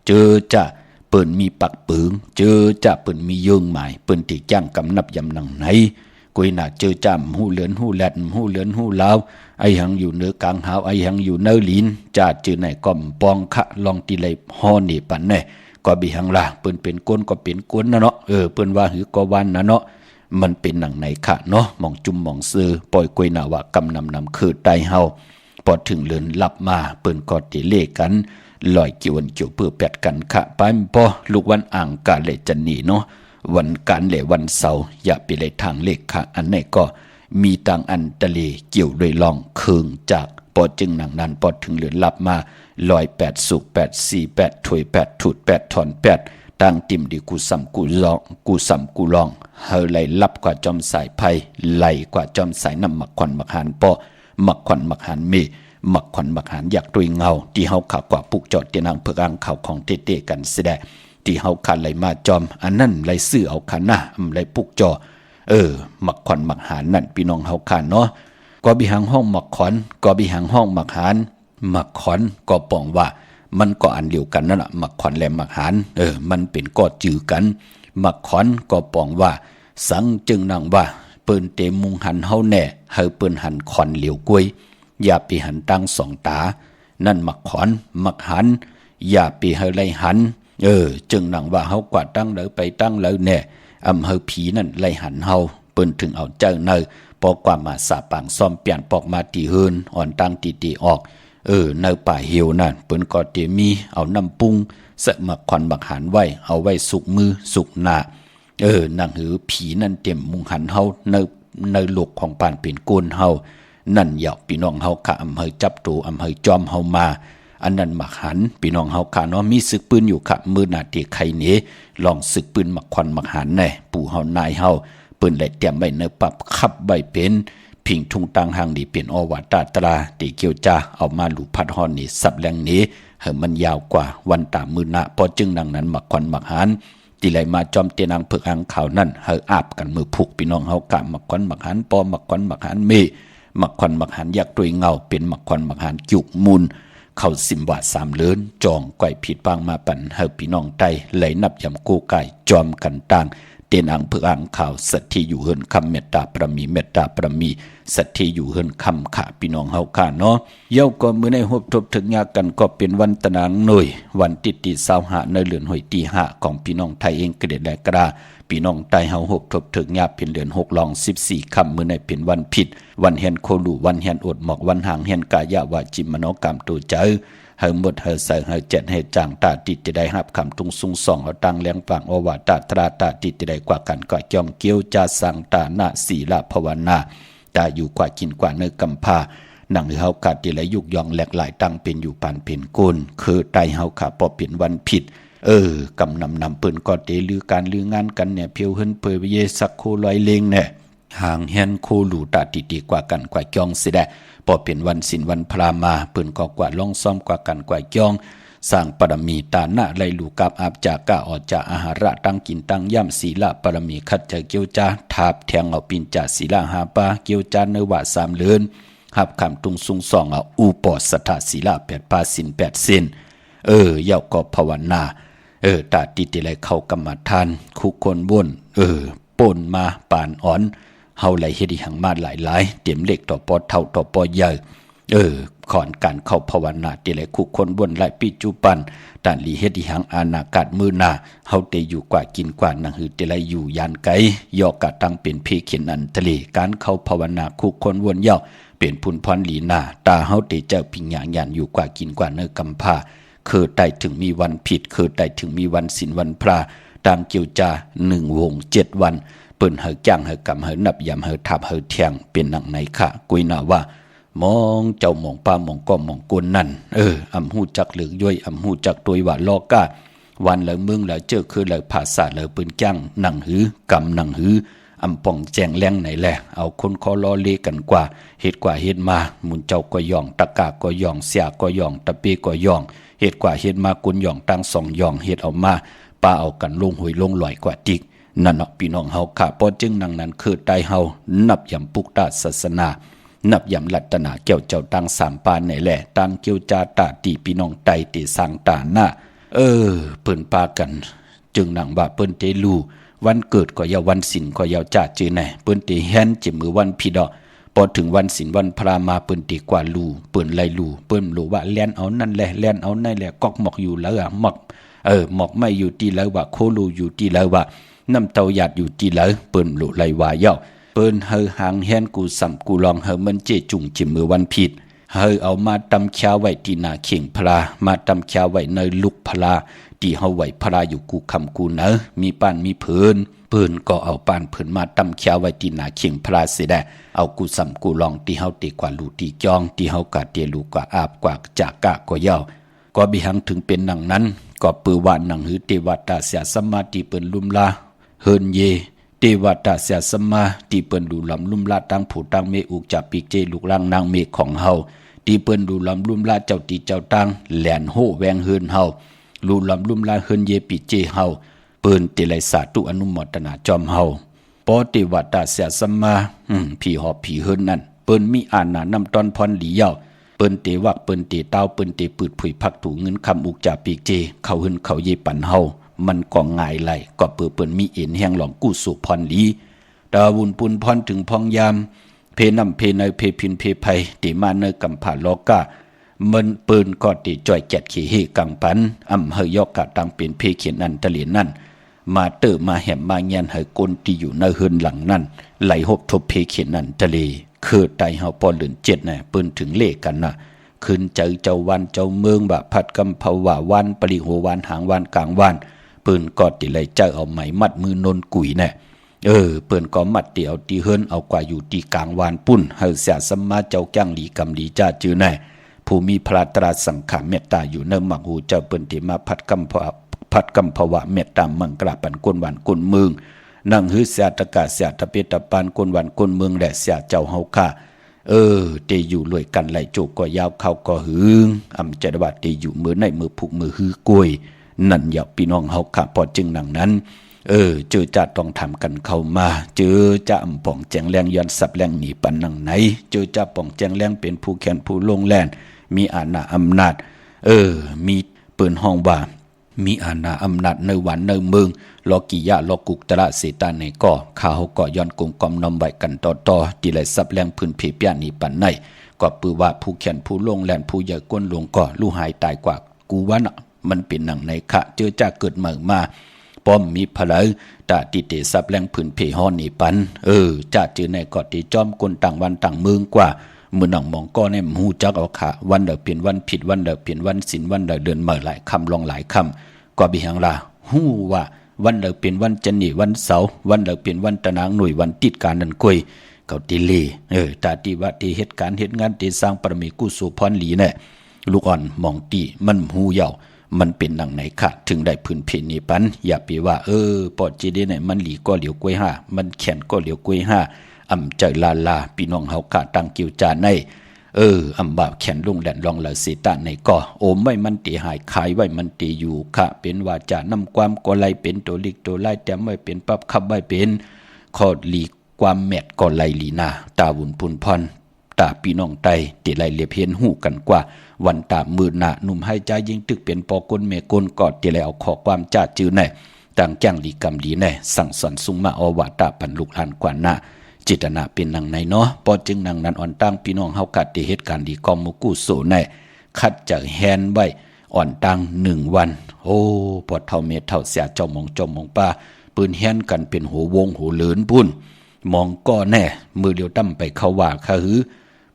A: เจอจะเปิ้นมีปักปึงเจอจะเปิ้นมีเยิงหมายเปิ้นติจ้างกำนับยำหนังไหนกุยน่ะเจอจำหูเหลือนหูแลดหูเหลือนหูลาวไอหังอยู่เนื้อกลางหาวไอหังอยู่เนื้อลิ้นจ่าจือไหนก่อมปองขะลองตีเลยฮอนี่ปันแน่ก็บีหังล่ะเปิ้นเป็นก้นก็เป็นก้นนะเนาะเปิ้นว่าหือก็วันนะเนาะมันเป็นหนังไหนขะเนาะมองจุ่มมองซื้อปล่อยกุยน่ะว่ากำนำคือไตเฮาพอถึงเลือนหลับมาเปิ้นก็ติเลกันลอยเกี่ยวเพื่อแปดกันขะไปพอลูกวันอ่างกาเลจันนีเนาะวันการเหลวันเสาร์อย่าไปเลยทางเลขค่ะอันไหนก็มีต่างอันตะเลเกี่ยวโดยลองเคืองจากปอจึงหนังนั้นปอถึงเหลือลับมา108สุก848ถวย8ถุด8ถอน8ต่างติ่มดีกูสัมกูลองเฮาไหลลับกว่าจอมสายไผ่ไหลกว่าจอมสายน้ำหมักควันหมักหานปอหมักควันหมักหานเมหมักขวัญหมักหานอยากด้วยเงาที่เฮาข่าวกว่าปุกจอดเตียนางเพื่ออ้างข่าวของเตะกันเสียได้ที่เฮาคันไหลมาจอมอันนั้นไหลซื้อเอาคันนะไหลปุกจอหมักขวัญหมักหานนั่นพี่น้องเฮาคันเนาะก็บิหังห้องหมักขวัญก็บิหังห้องหมักหานหมักขวัญก็ปองว่ามันก็อันเดียวกันนั่นแหละหมักขวัญและหมักหานมันเป็นก็จือกันหมักขวัญก็ปองว่าสังจึงนางว่าเปิ้นเตมุงหันเฮาแน่เฮาเปิ้นหันขวัญเหลียวกล้วยอย่าไปหันตั้ง2ตานั่นหมักขอนหมักหันอย่าไปเฮาไลหันจึงหนังว่าเฮากว่าตั้งเลยไปตั้งเลยแน่เฮาผีนั่นไลหันเฮาเปิ้นถึงเอาเจ้าเนอปอกว่ามาสาปางซ่อมเปลี่ยนปอกมาตีเฮินอ่อนตั้งตีออกในป่าเหี่ยวนั่นเปิ้นก็เตมีเอาน้ำปรุงสะหมักขวัญหมักหันไว้เอาไว้สุกมือสุกหน้านั่งหือผีนั่นเต็มมุงหันเฮาในโลกของปานเป็นโกนเฮานั่นเหยาพี่น้องเฮาค่ะอำเภอจับตูอำเภอจอมเฮามาอันนั้นหมักหันพี่น้องเฮาค่ะเนาะมีศึกปืนอยู่ค่ะมือหน้าที่ไข่เหนลองศึกปืนหมักควันหมักหันแน่ปู่เฮานายเฮาปืนได้เตรียมไว้ในปับขับใบเป็นพิงทุ่งตังหางนี่เป็นอวตารตราติเกียวจ้าเอามาลูพัดฮอนนี่สับแรงนี้เฮามันยาวกว่าวันตามมือหน้าพอจึงดังนั้นหมักควันหมักหันที่ไหลมาจอมเตียนางเผือกอ่างข่าวนั่นเฮาอาบกันมือผูกพี่น้องเฮากะหมักควันหมักหันปอหมักควันหมักหันเมหมักควันหมักหันยักษ์ด้วยเงาเป็นหมักควันหมักหันจุกมูลเข้าสิมว่า3เลือนจองไก่ผิดปางมาปั่นเฮาพี่น้องไตไหลนับยำกู้ไก่จอมกันต่างเตียนอังเพื่ออ่างข่าวสัตที่อยู่เฮินคำเมตตาประมีสัตที่อยู่เฮินคำขาพี่น้องเฮาค่ะเนาะเย้าก็มื้อในฮบทบถึงยากันก็เป็นวันตะนางหน่วยวันติ25ในเดือนหอยตี5ของพี่น้องไทยเองกระเด็ดและกระพี่น้องไตเฮาฮบทบถึงยาเป็นเดือน6ลอง14ค่ำมื้อในเป็นวันผิดวันแห่งโคลูวันแห่งอดหมอกวันหางแห่งกายะวาจิมโนกรรมตัวเจอเฮาหมดเฮาใส่เฮาเจ็ดเฮาจางตาติดจะได้รับคำทุงสุงส่องเอาตังเลี้ยงฟังโอวาตาตราตาติดจะได้กว่ากันก็จ้องเกี้ยวจาสังตานาศีลภาวนาตาอยู่กว่ากินกว่าเนื้อกำพา หนังเฮากะติละยุกยองแหลกหลายตั้งเป็นอยู่ปานเป็นกุนคือไตเฮาค่ะพอเป็นวันผิดกำนำเปิ้นก็เตลือการลืองานกันเนี่ยเพียวเฮินเปยเยสักโคลอยเลงเนี่ยห่างเฮียนโคหลูตาติกว่ากันกว่าจองสิได้พอเป็นวันศีลวันพระมาเปิ้นก็กว่าล่องซ่อมกว่ากันกว่าจองสร้างปรมีตาหน้าไลลูกับอาบจากกะออกจากอาหาระตั้งกินตั้งย่ำศีละปรมีคัดเจเกียวจาทาบแทงเอาปินจาศีละหาปาเกียวจาเนวะสามเลือนหับคำตุงสุงสองเอาอูปอสถาศีละ8 ปาสิน8 เส้นเย่าก็ภาวนาตาติไลเข้ากรรมฐานคุกคนบ่นป่นมาปานอ่อนเฮาไหลเฮ็ดหังมาหลายๆเตรียมเล็กต่อปอเท่าต่อปอใหญ่ขอนการเข้าภาวนาติไลคุกคนบ่นหลายปีจุปันตานลีเฮ็ดหังอานากาศมือหน้าเฮาได้อยู่กว่ากินกว่านังหือติไลอยู่ยานไกยอกะตั้งเป็นเพเขียนอันทะเลการเข้าภาวนาคุกคนวนเย่าเป็นพุนพรลีนาตาเฮาได้เจ้าพิญญาญาณอยู่กว่ากินกว่าเนกำพาคือได้ถึงมีวันผิดคือได้ถึงมีวันศีลวันพระตามเกี่ยวจา1 วง 7 วันเปิ้นเฮาจ้างเฮากำเฮานับยำเฮาทับเฮาเที่ยงเป็นหนังไหนค่ะกุยน่าว่ามองเจ้ามองป้ามองก็มองกวนนั่นอำหูจักเหลือกย่อยอำหูจักตัวว่าลอกาวันเหลือเมืองเหลือเจอคือเหลือภาษาเหลือปืนจ้างหนังหือกำหนังหืออำป่องแจงแรงไหนแหละเอาคนคอล้อเลกันกว่าเหตุกว่าเหตุมามุนเจ้าก็ย่องตะกาก็ย่องเสียก็ย่องตะเปก็ย่องเหตุกว่าเหตุมากุนย่องตั้ง2 ย่องเหตุเอามาป้าเอากันลงหวยลงลอยกว่าจิกนั่นเนาะพี่น้องเฮาค่ะพอจึงนังนั้นคือไตเฮานับยำปุกตาศาสนานับยำลัตนาเกี่ยวเจ้าตั้ง3 ปานไหนแหละตั้งเกี่ยวจาตาตีพี่น้องไตติสร้างตาหน้าเปิ้นปากันจึงนังว่าเปิ้นเตลูวันเกิดก็ยาววันศีลก็ยาวจ่าจือไหนเปิ้นเตแฮนจิมือวันผิดดอกพอถึงวันศีลวันพระมาเปิ้นเตกว่าลูเปิ้นไล่ลูเปิ้นรู้ว่าแล่นเอานั่นแหละแล่นเอานั่นแหละกอกหมอกอยู่แล้วหมอกหมอกไม่อยู่ที่แล้วว่าโคลูอยู่ที่แล้วว่าน้ำเตาหยาดอยู่ที่แล้วเปิ้นรู้ไล่ว่าเย้าเปิ้นเฮาหางแฮนกูสัมกูลองเฮามันเจจุงจิมือวันผิดเฮาเอามาตำชาไว้ที่หน้าเข่งพระมาตำชาไว้ในลุกพระที่เฮาไว้พระอยู่กูคำกูเนอมีปานมีเพิ่นก็เอาปานเพิ่นมาตำเขียวไว้ที่หน้าเข่งพระเสียได้เอากูสัมกูลองที่เฮาตีกว่าลูตีจองที่เฮากะเตียลูกว่าอาบกว่าจากกะก็เย้าก็บิหังถึงเป็นดังนั้นก็ปือว่านังหือเทวตาเสียสมาธิเปิ้นลุ่มลาเฮินเยเทวตาเสียสมาธิเปิ้นดูลำลุ่มลาตั้งผู้ตั้งเมอุกจับปีกเจลูกล่างนางเมฆของเฮาที่เปิ้นดูลำลุ่มลาเจ้าตีเจ้าตั้งแหลนโหแวงเฮินเฮาลูลำลุ่มลาเฮินเยปีเจเฮาเปิ้นติไลสาธุอนุโมทนาจอมเฮาปอติวัตตาเสียสมาผีหอบผีเฮินนั่นเปิ้นมีอ่านนานำตอนพรหลีเยาเปิ้นเตวักเปิ้นเตเต้าเปิ้นเตปืดผุยพักถูเงินคำอุกจาปีกเจเขาเฮินเขาเยปันเฮามันก็ง่ายไหลก็เปิ้นมีเอ็นแห่งหลองกู้สู่พรหลีดาวุนปุนพรถึงพองยามเพนำเพเนยเพพินเพไพติมาเนกำผ่าลอกามันเปิ้นก็ติจ่อยแกดขี้เฮกังปันอำเฮยอกกะตังเป็นเพเขียนอันทะเลนั่นมาเตอมาแหมมาเงียนเฮกนที่อยู่ในเฮือนหลังนั่นไหลหบทบเพเขียนอันทะเลคือไตเฮาปอเหลือน7น่ะเปิ้นถึงเลขกันน่ะขึ้นใจเจ้าวันเจ้าเมืองบะพัดกำภาวะวันปริโหวันหางวันกลางวันเปิ้นก็ติไหลเจ้าเอาไหมมัดมือนนกุยน่ะเปิ้นก็มัดเตียวตีเฮิรนเอากว่าอยู่ที่กลางวานปุ้นเฮาเสียสมมาเจ้าจ้างหลีกำหลีจ้าจื้อแน่ผู้มีพระตรัสสังขารเมตตาอยู่เนมักหูเจ้าเปิ้นที่มาพัดกำภาวะเมตตามังกราปันกวนหวานกวนเมืองนั่งหือเสียตะกะเสียตะเปตะปานกวนหวานกวนเมืองแหละเสียเจ้าเฮาค่ะเตอยู่รวยกันไหลโจกก็ยาวเข้าก็หึงอำจะดว่าเตอยู่มือในมือผูกมือหือกวยนั่นอย่าพี่น้องเฮาค่ะพอจึงดังนั้นเจอจะต้องทำกันเข้ามาเจอจะอำป่องแจงแรงย้อนสับแรงหนีปันนังไหนเจอจะป่องแจงแรงเป็นผู้แขนผู้ลงแลนมีอาณาอำนาจมีเปิ่นห้องว่ามีอาณาอำนาจในวันในเมืองลอกิยะลอกุกตระเสตาในก่อข้าเฮาก็ย้อนกงกอมนำไว้กันต่อที่ไหลสับแรงพื้นเพเปียหนีปันในก็ปือว่าผู้แขนผู้ลงแลนผู้ใหญ่ก้นหลวงก็ลู่หายตายกว่ากูว่าน่ะมันเป็นหนังในคะเจอจะเกิดใหม่มาป้อมมีพลายตาติเตสับแรงผืนเพฮอนนี่ปันจะจือในกอดที่จอมกลต่างวันต่างเมืองกว่ามือหนังมองก็แนมหูจักเอาค่ะวันเดอเปลี่ยนวันผิดวันเดอเปลี่ยนวันศีลวันเดอเดือนเมื่อหลายคำลองหลายคำก็บิหังลาหูว่าวันเดอเปลี่ยนวันจันนี่วันเสาร์วันเดอเปลี่ยนวันตะนางหน่วยวันติดการนันกุย เก่าติเลตาติวะติเหตุการณ์เหตุงานติสร้างปรมีกุศลพรหลีแน่ลูกอ่อนมองตีมันหูเยามันเป็นดังไหนค่ะถึงได้พื้นเพนี้ปันอย่าไปว่าปอดจีได้ไหนมันหลีก็เหลียวกล้วยห้ามันแขนก็เหลียวกล้วยห้าใจลาพี่น้องเฮาค่ะตั้งกิวจานในบาแขนลุงแดนลองละเสตาในก่อโอมไว้มันตีหายขายไว้มันตีอยู่ค่ะเป็นวาจานำความก็ไลเป็นตัวลิกตัวไล่แต้มไว้เป็นปั๊บขับไว้เป็นขอดลีความแมดก็ไลลีนาตาวุ่นพุนพรตาพี่น้องไตติไลเลียเพียนหูกันกว่าวันตามือหน้าหนุ่มให้ใจยิ่งตึกเป็นปอกลเมกลกอดติไลเอาขอความจ้าจื้อในต่างแจ้งลีกำลีในสั่งสอนสุงมาอวาตาพันลูกหลานกว่าหน้าจิตนาเป็นนางในเนาะพอจึงนางนั้นอ่อนตั้งพี่น้องเฮากัดที่เหตุการณ์ดีกอมมุกูโสในคัดจากแฮนไว้อ่อนตั้ง1 วันโอ้ปอดเท่าเม็ดเท่าเสียเจ้ามองป้าปืนแฮนกันเป็นหัววงหัวเหลินปุ่นมองก็แน่มือเดียวตั้มไปเข้าว่าค่ะหือ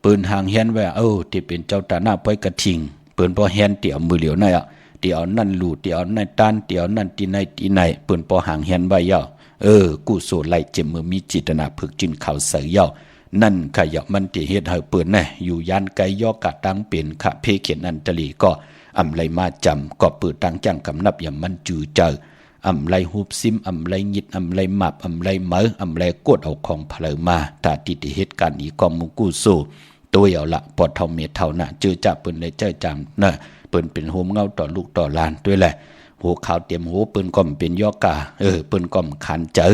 A: ปืนหางแฮนไว้ที่เป็นเจ้าตาหน้าป้อยกระทิงปืนพอแฮนเตี่ยวมือเดียวนั่นเตี่ยวนั่นลู่เตี่ยวนั่นตานเตี่ยวนั่นตีในปืนพอหางแฮนไว้กูโซไลเจมมือมีจิตนาพึกจินข่าวเสือย่อนั่นขยะมันติเฮ็ดให้เปิ้นแน่อยู่ยานไกย่อกะตั้งเป็นขะเพเขียนอันตลีก็ไรมาจำก็เปิดตั้งจังกำนับอย่างมันจือเจอไรฮูบซิมไรยิดไรหมับไรเหมไรกดเอาของเพลมาตาติเหตุการณ์นี้ก็มุกูโซตัวเอาละปอดเท่าเม็ดเท่าน่ะจือจะเปิ้นเลยเจ้าจำน่ะเปิ้นเป็นโฮมเงาต่อลูกต่อหลานด้วยแหละหัวขาวเตรียมหัวปืนก่อมเป็นยอกาปืนก่อมขันเจอ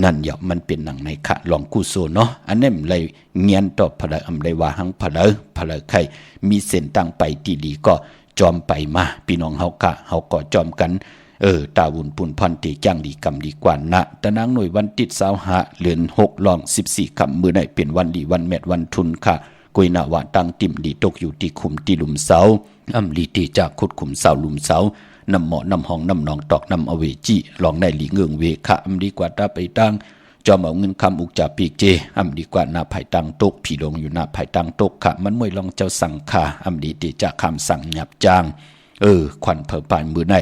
A: นั่นอย่ามันเป็นหนังในขะลองกู้โซเนาะอันนี้มันเลยเงียนต่อพละไรว่าหังพละใครมีเส้นตั้งไปตีดีก็จอมไปมาพี่น้องเฮากะเฮาก็จอมกันตาวุนปุ่นพันตีจ้างดีกำดีกว่านะตะนางหน่วยวันติด25เดือน6ลอง14คำมื้อไหนเป็นวันดีวันแมดวันทุนค่ะกุยนาวะตั้งติ่มดีตกอยู่ที่คุมที่หลุมเสาลีตีจากขุดขุมเสาหลุมเสานำหมอนำห้องนำนองตอกนำเอาเวจีลองได้หลีเงืองเวคะดีกว่าตาไปตั้งจอมเอาเงินคำอุกจ่าปีกเจดีกว่าหน้าไผ่ตังตกผีลงอยู่หน้าไผ่ตังตกค่ะมันมวยลองเจ้าสั่งค่ะดีตีจากคำสั่งหยับจางควันเผอปานมือใน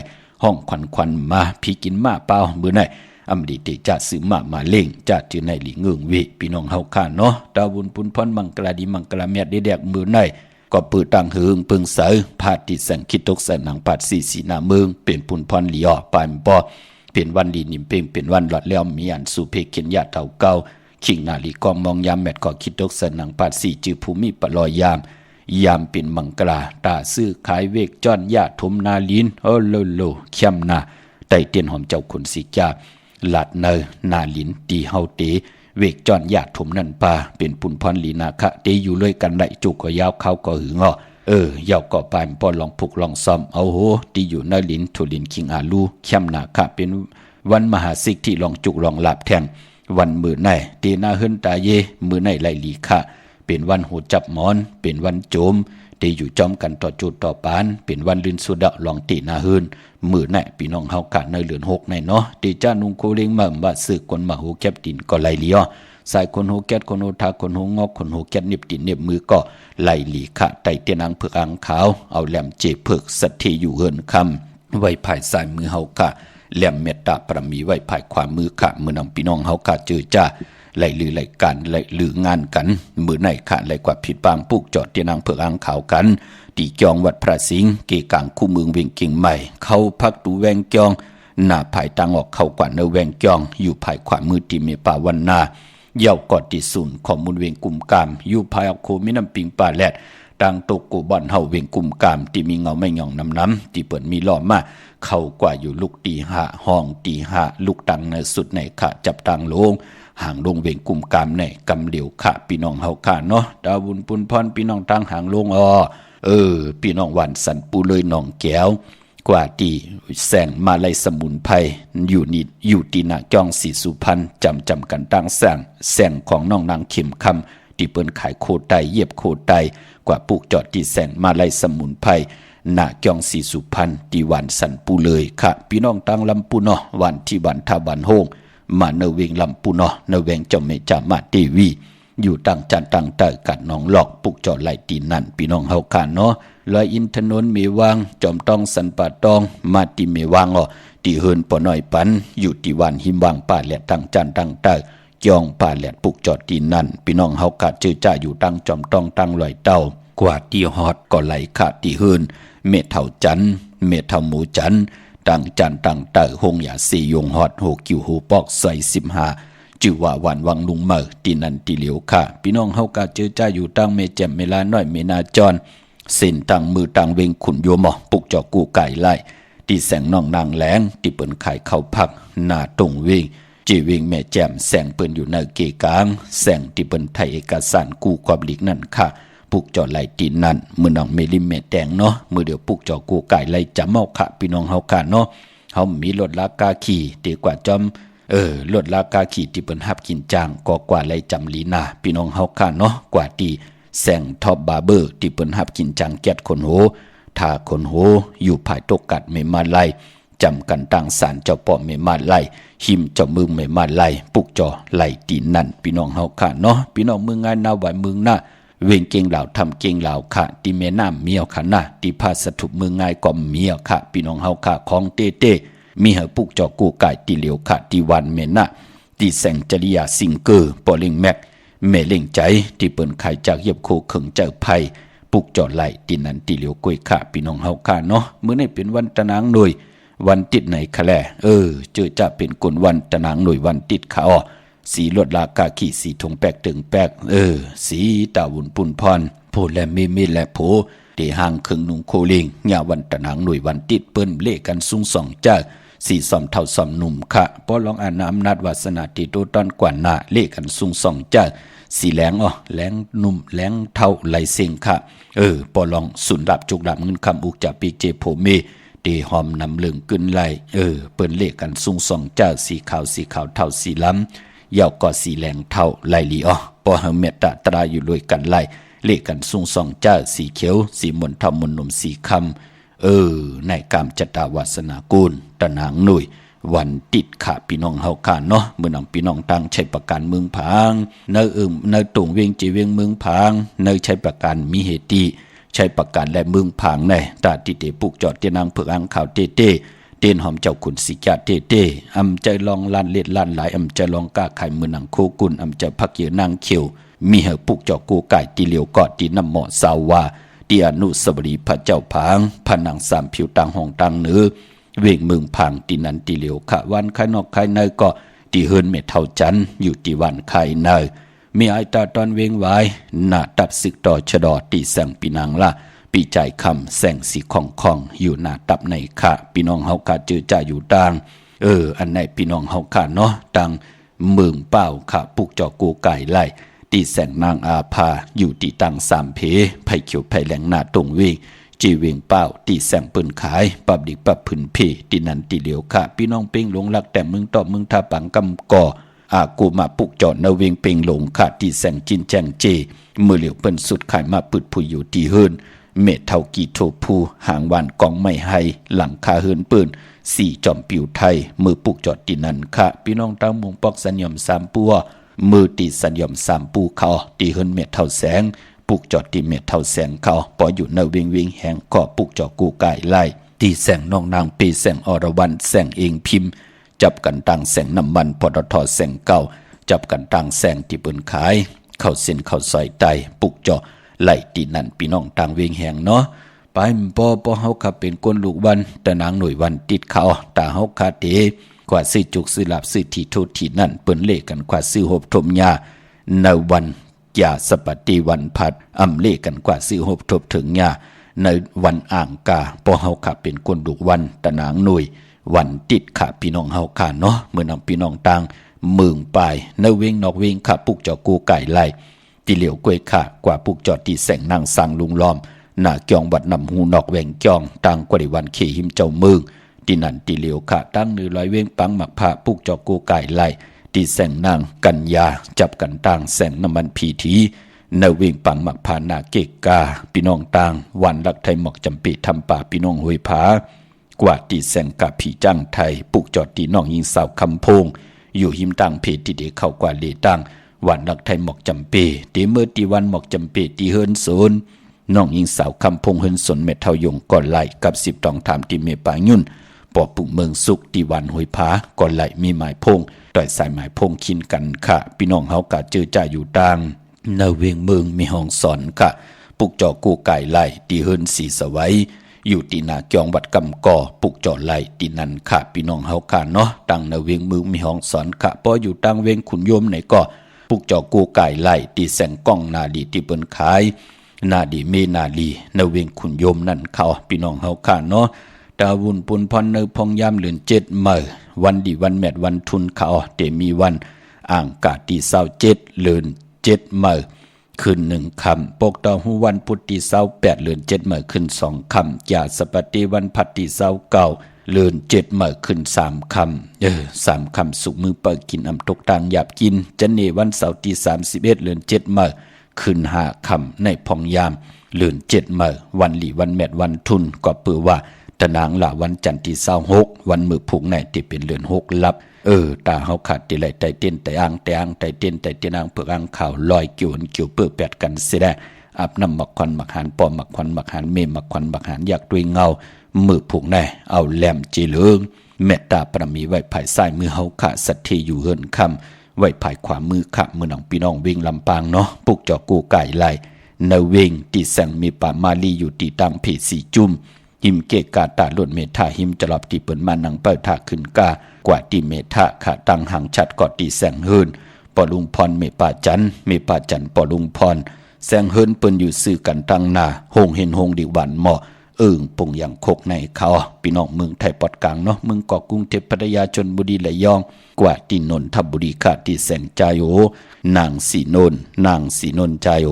A: ห้องควันมาผีกินมาเปล่ามือในดีตีจะซื้อมาเล่งจะจือในหลีเงืองเวพี่น้องเฮาค่ะเนาะดาวุนปุนพรมังกลาดีมังกลาเมียดได้แดกมือในก็ปืดตั้งหึงปึงเสอพาติสังคิดตกใส่หนังปัดสีหน้าเมืองเป็นปุนพรเหลียวปานปอเป็นวันลีนิมเพ่งเป็นวันหลอดแล้วมีอันสุเพเขียนยาเท่าเก่าขิงนาลีกองมองยามแมดก็คิดตกใส่หนังปัดสีจือภูมิปลอยยามเป็นมังกลาตาซื้อขายเวกจ้อนยาทมนาลินโลเข้มนาไตเตียนหอมเจ้าขุนสิจาหลัดเนนาลินตีเฮาเตเวกจอนญาติถมนั่นปาเป็นปุ่นพรลีนาคะเตอยู่เลยกันไหลจุกก็ยาวเขาก็หึงยาวก็ปานปอนลองผูกลองซ้อมเอาโหตีอยู่ในลินทุลินคิงอาลูเข้มนาคะเป็นวันมหาสิกที่ลองจุกลองหลับแทงวันมือในตีนาเฮินตาเยมือในไหลลีคะเป็นวันหูจับหมอนเป็นวันโจมตีอยู่จอมกันต่อจุดต่อปานเป็นวันลื่นสุดะลองตีนาเฮินมือในพี่น้องเฮากะในเหลือน6ในเนาะตีจ้านุงโคเล้งมาบะสึกคนมาหูแคบตินก็ไหลเลียสายคนหูแก๊ดคนหูทาคนหูงอกคนหูแก๊ดเน็บตินเน็บมือก็ไหลหลีคะไตเตียนังเผือกอังขาวเอาแหลมเจเผือกสัตทีอยู่เฮินคำไว้ภายสายมือเฮากะแหลมเมตตาประมีไว้ภายขวามือคะมือนำพี่น้องเฮากะเจอจ้าไหลลือไหลการไหลลืองานกันมือในคะไหลกว่าผิดบางปุกจอดเตียนังเผือกอังขาวกันตีจองวัดพระสิงห์เกกางคู่เมืองเวียงเก่งใหม่เข้าพักดูแวงจองหน้าภายตังออกเข้ากว่าเนแวงจองอยู่ภายขวามือที่เมป่าวันนาเย่ากอดที่ศูนย์ข้อมูลเวียงกุมกามอยู่ภายออกโคมิน้ำปิงป่าแลดตังตกกูบ่อนเฮาเวียงกุมกามที่มีเงาไม่หย่องน้ำที่เปิดมีล้อมาเข้ากว่าอยู่ลูกตีห้าห้องตีห้าลูกตังในสุดในขะจับตังลงห่างลงเวียงกุมกามในกำเหลียวขะพี่น้องเฮาค่ะเนาะดาวุนปุนพรพี่น้องตังห่างลงพี่น้องวันสันปูเลยน้องแก้วกว่าตีแสงมาลัยสมุนไพรอยู่ตีนาจ้องสีสุพรรณจำกันตั้งแสงของน้องนางเข็มคำที่เปิ้นขายโคไตเย็บโคไตกว่าปลูกจอดที่แสงมาลัยสมุนไพรนาจ้องสีสุพรรณที่วันสันปูเลยค่ะพี่น้องตั้งลำปูเนาะวันที่วันทาวันโฮงมาเนเวงลำปูเนาะเนเวงเจ้าเมจามาเทวีอยู่ตั้งจันตั้งเตอกัดน้องหลอกปุกจอดไหลตีนั่นพี่น้องเฮาคานเนาะลอยอินถนนเมวังจอมต้องสันป่าตองมาติเมวังตีเฮินปอน้อยปันอยู่ที่วันหิมวังป่าและตั้งจันตั้งเตอ เกี่ยงป่าแหลดปุกจอดตีนั่นพี่น้องเฮากะจื้อจ้าอยู่ตั้งจอมต้องตั้งลอยเต้ากว่าตีฮอดก็ไหลขาดตีหืนเม็ดเท่าจันเม็ดเท่าหมูจันตั้งจันตั้งเตอหงอย่าสี่ยงฮอดโหกิวหูปอกใส่15จื่อว่าวันวังลุงเมอตีนันตีเหลียวค่ะพี่น้องเฮากะจื้อจ้าอยู่ตั้งเมแจ่มเมลาน้อยเมนาจรเส้นตั้งมือตั้งเวงขุนโยมอปุกจอกูไก่ไล่ตีแสงน้องนางแหลงตีเปิ้นขายข้าวผักหน้าตรงเวงจีเวงแม่แจ่มแสงเปิ้นอยู่ในเกกลางแสงตีเปิ้นไทยเอกสารกู้ความหลีกนั่นค่ะปุกจอไหลตีนั่นมือน้องเมลิเมแดงเนาะมือเดียวปุกจอกูไก่ไล่จำเมาค่ะพี่น้องเฮาค่ะเนาะเฮามีรถลากาขี่ดีกว่าจอมรถลากาขี่ที่เปิ้นหับกินจางก็กว่าไล่จำลีนาพี่น้องเฮาค่ะเนาะกว่าตีแสงท็อปบาร์เบอร์ที่เปิ้นหับกินจางแก๊ดคนโหถ้าคนโหอยู่ภายตกกัดไม่มาไล่จำกันต่างสารเจ้าป้อไม่มาไล่หิมเจ้ามึงไม่มาไล่ปุกจอไล่ตีนั่นพี่น้องเฮาค่ะเนาะพี่น้องมึงงานนาไหวมึงหน้าเวงเก่งเหล่าทำเก่งเหล่าค่ะตีแม่น้ำเมียวค่ะนะตีพาสถุมือง่ายกว่าเมียวค่ะพี่น้องเฮาค่ะของเต้มีเหปุกจอกูไก่ตีเหลียวค่ะตีวันเมน่ะตีแสงจริยาซิงเกอร์ปอลิงแม็กเมเล่งใจที่เปิ้นขายจากเยียบโคเขิงเจ้าไผ่ปุกจอไหลตีนันตีเหลียวกล้วยค่ะพี่น้องเฮาค่ะเนาะมื้อนี้เป็นวันตะนางหน่วยวันติดไหนคะแลเจอจะเป็นกลวันตะนางหน่วยวันติดค่ะอ้อสีลวดลากาขี่สีทงแปกตึงแปกสีตาวุนปุ่นพรโพและมีและโพเดห่างครึ่งนุงโคลิงญาวันตะนางหน่วยวันติดเปิ้นเลกันสูงสองจ้าสีสอมเท่าสอมหนุ่มค่ะพอลองอ่านอำนาจวาสนาติโตตอนกว่าหน้าเลกันสูงสองจ้าสีแหลงแหลงนุ่มแหลงเท่าไหลเซ็งค่ะปอลองสุนดับจุกดับเงินคำอุกจะปีเจโพเมเดหอมนำเลืองกึนไหลเปิ้นเลกันสูงสองจ้าสีขาวเท่าสีล้ำยาวก็สีแหลงเท่าไหลลีปอเฮเมตตาตราอยู่ด้วยกันไหลเลกันสูงสองจ้าสีเขียวสีมนเท่ามนนมสีคำในกามจัตตาวาสนากูลตะนางหน่วยวันติดค่ะพี่น้องเฮาค่ะเนาะมื้อน้องพี่น้องตั้งใช้ประกันเมืองผางในตรงเวียงจีเวียงเมืองผางในใช้ประกันมีเหตุใช้ประกันและเมืองผางในตาติเตปุกจอดเตนางเผือกอังข่าวเต้เต้นหอมเจ้าขุนสิจาเต้อำใจลองล้านเล็ดล้านหลายอำใจลองกล้าไข่มือหนังโคกุลอำใจพักเยนางเขียวมีเหปุกจอกูไก่ตีเหลียวกอดตีน้ำหมอสาวาตีอนุสาวรีย์พระเจ้าผางพระนางสามผิวต่างห้องต่างเนื้อเวงเมืองผางตีนันตีเหลียวขะวันไข่นอกไข่ในก็ตีเฮินเม็ดเท่าจันอยู่ตีวันไข่ในมีไอตาตอนเวงไว้หน้าตับศึกต่อชะดอตีแสงปีนางละปีใจคำแสงสีของอยู่หน้าตับในค่ะพี่น้องเฮากะจือจ่าอยู่ต่างอันไหนพี่น้องเฮากะเนาะต่างเมืองเป้าค่ะปุกจอกูไก่ไล่ตีแสงนางอาภาอยู่ตีตังสามเพไผ่เขียวไผ่แหลงหน้าตรงเวงจีเวียงเป้าตีแสงปืนขายปับดิปับผืนเพตีนันตีเหลียวค่ะพี่น้องเป้งหลงรักแต่มึงตอบมึงทาปังกำก่อกูมาปุกจอดนเวียงเป้งหลงค่ะตีแสงจินแจงเจมือเหลียวเปิ้นสุดขายมาปึดผู้อยู่ตีเฮินเม็ดเท่ากีโทภูหางวันกองไม่ให้หลังคาเฮินปืนสี่จอมปิวไทยมือปุกจอดตีนันค่ะพี่น้องตั้งมุงปอกสัญญมสามปัวมือตีสัญญมสามปูเขาตีเฮินเม็ดเท่าแสงปุกจอดตีเม็ดเท่าแสงเขาปออยู่ในเวียงแห่งก่อปุกจอกูไก่ไล่ตีแสงน้องนางปีแสงอรวรรณแสงเองพิมพ์จับกันต่างแสงน้ำมันปตทแสงเก่าจับกันต่างแสงที่เปิ้นขายเข้าเส้นเข้าซอยไตปุกจอไล่ตีนั่นพี่น้องต่างเวียงแห่งเนาะไปปอเฮาขับเป็นคนลูกวันแต่นางหน่วยวันติดเขาตาเฮาคาเตกว่าซื้อจุกซื้อลาบซื้อที่โทษที่นั่นเปิ้นเลกันกว่าซื้อหบทมยาในวันยาสปฏิวันพัดอำเลกันกว่าซื้อหบทบถึงยาในวันอ่างกาปอเฮาขับเป็นคนลูกวันแต่นางหน่วยวันติดค่ะพี่น้องเฮาค่ะเนาะเมื่อนำพี่น้องต่างเมืองปลายในเวงนอกเวงค่ะปุกจอกูไก่ไล่ตีเหลียวกล้วยค่ะกว่าปุกจอดตีแสงนางสังลุงล้อมหน้าเกียงวัดนำหูนอกแหวงจองต่างกว่าในวันเขหิมเจ้าเมืองตีนันตีเหลียวค่ะตั้งนือลอยเวงปังหมักผ้าปุกจอกูไก่ไล่ตีแสงนางกัญญาจับกันต่างแสงน้ำมันพีทีในเวงปังหมักผ้านาเกกาพี่น้องต่างวันรักไทยหมอกจำปีทำป่าพี่น้องห้วยผากว่าตีแสงกับผีจ้างไทยปุกจอดตีน้องยิงสาวคำพงอยู่หิมต่างเพจที่เด็กเข้ากว่าเลตั้งวันรักไทยหมอกจำปีตีเมื่อตีวันหมอกจำปีตีเฮิรนโซนน้องยิงสาวคำพงเฮิรนสนเมทเทายงก่อนไหลกับ10ตองถามตีเมปายุ่น ปอปุ่งเมืองสุขตีวันหอยผาก่อนไหลมีหมายพงต่อยสายหมายพงคินกันค่ะพี่น้องเฮากะเจอจ่าอยู่ต่างในเวียงเมืองมีห้องสอนค่ะปุกจอกูไก่ไหลตีเฮินสีสวัยอยู่ตีนาเกียงวัดกำก่อปุกจอไหลตีนันค่ะพี่น้องเฮาค่ะเนาะตั้งในเวียงเมืองมีห้องสอนค่ะพออยู่ตั้งเวียงขุนโยมไหนก็ปุกจอกูไก่ไหลตีแสงกล้องนาดีตีเปิ้นขายนาดีเมนาลีในเวียงขุนโยมนั่นเขาพี่น้องเฮาค่ะเนาะดาวุนปุนพรเนพองยามเหลือน7มื้อวันดีวันแมดวันทุนเขาเตมีวันอ่างกาตี27เลือน7มื้อคืน1ค่ำปกตอหูวันพุธที่28เลือน7มื้อขึ้น2ค่ำยาสปฏิวันพัดที่29เลือน7มื้อขึ้น3ค่ำ3ค่ำสุกมือเปิดกินอำตกต่างหยาบกินจันเนวันเสาร์ที่31เลือน7มื้อขึ้น5ค่ำในพองยามเลือน7มื้อวันหลีวันแมดวันทุนก็เปือว่าตะนางละวันจันทร์ที่26วันมือผูกในที่เป็นเลือน6ลับตาเฮาขาดติไหลไตเต้นไตอ่างไตอ่างไตเต้นไตเต้นอ่างเปลือกอ่างข่าวลอยเกี่ยวเกี่ยวเปื้อแปดกันเสียได้อาบน้ำหมักควันหมักหานปอมหมักควันหมักหานเมหมักควันหมักหานอยากด้วยเงามือผูกในเอาแหลมจีเหลืองเมตตาประมีไว้ภายซ้ายมือเฮาขาสัตทีอยู่เฮินคำไว้ภายขวามือขามือน้องพี่น้องวิ่งลำปางเนาะปลุกจอกูไก่ไหลในเวงตีแสงมีป่ามาลีอยู่ตีตังผีสีจุ่มหิมเกกาตาล้วนเมธาหิมจะหลับที่เปิ้นมานังเปิดทาขึ้นกากว่าตีเมธาขาตังหังชัดกอดตีแสงเฮินปอลุงพรเมป่าจันปอลุงพรแสงเฮินเปิ้นอยู่ซื่อกันตั้งนาโฮงเห็นโฮงดีหวานเหมาะปงอย่างโคกในเขาพี่น้องเมืองไทยปอดกลางเนาะเมืองเกาะกรุงเทพพัทยาชลบุรีระยองกว่าตีนนทบุรีขาดตีแสงใจโอนางสีนนใจโอ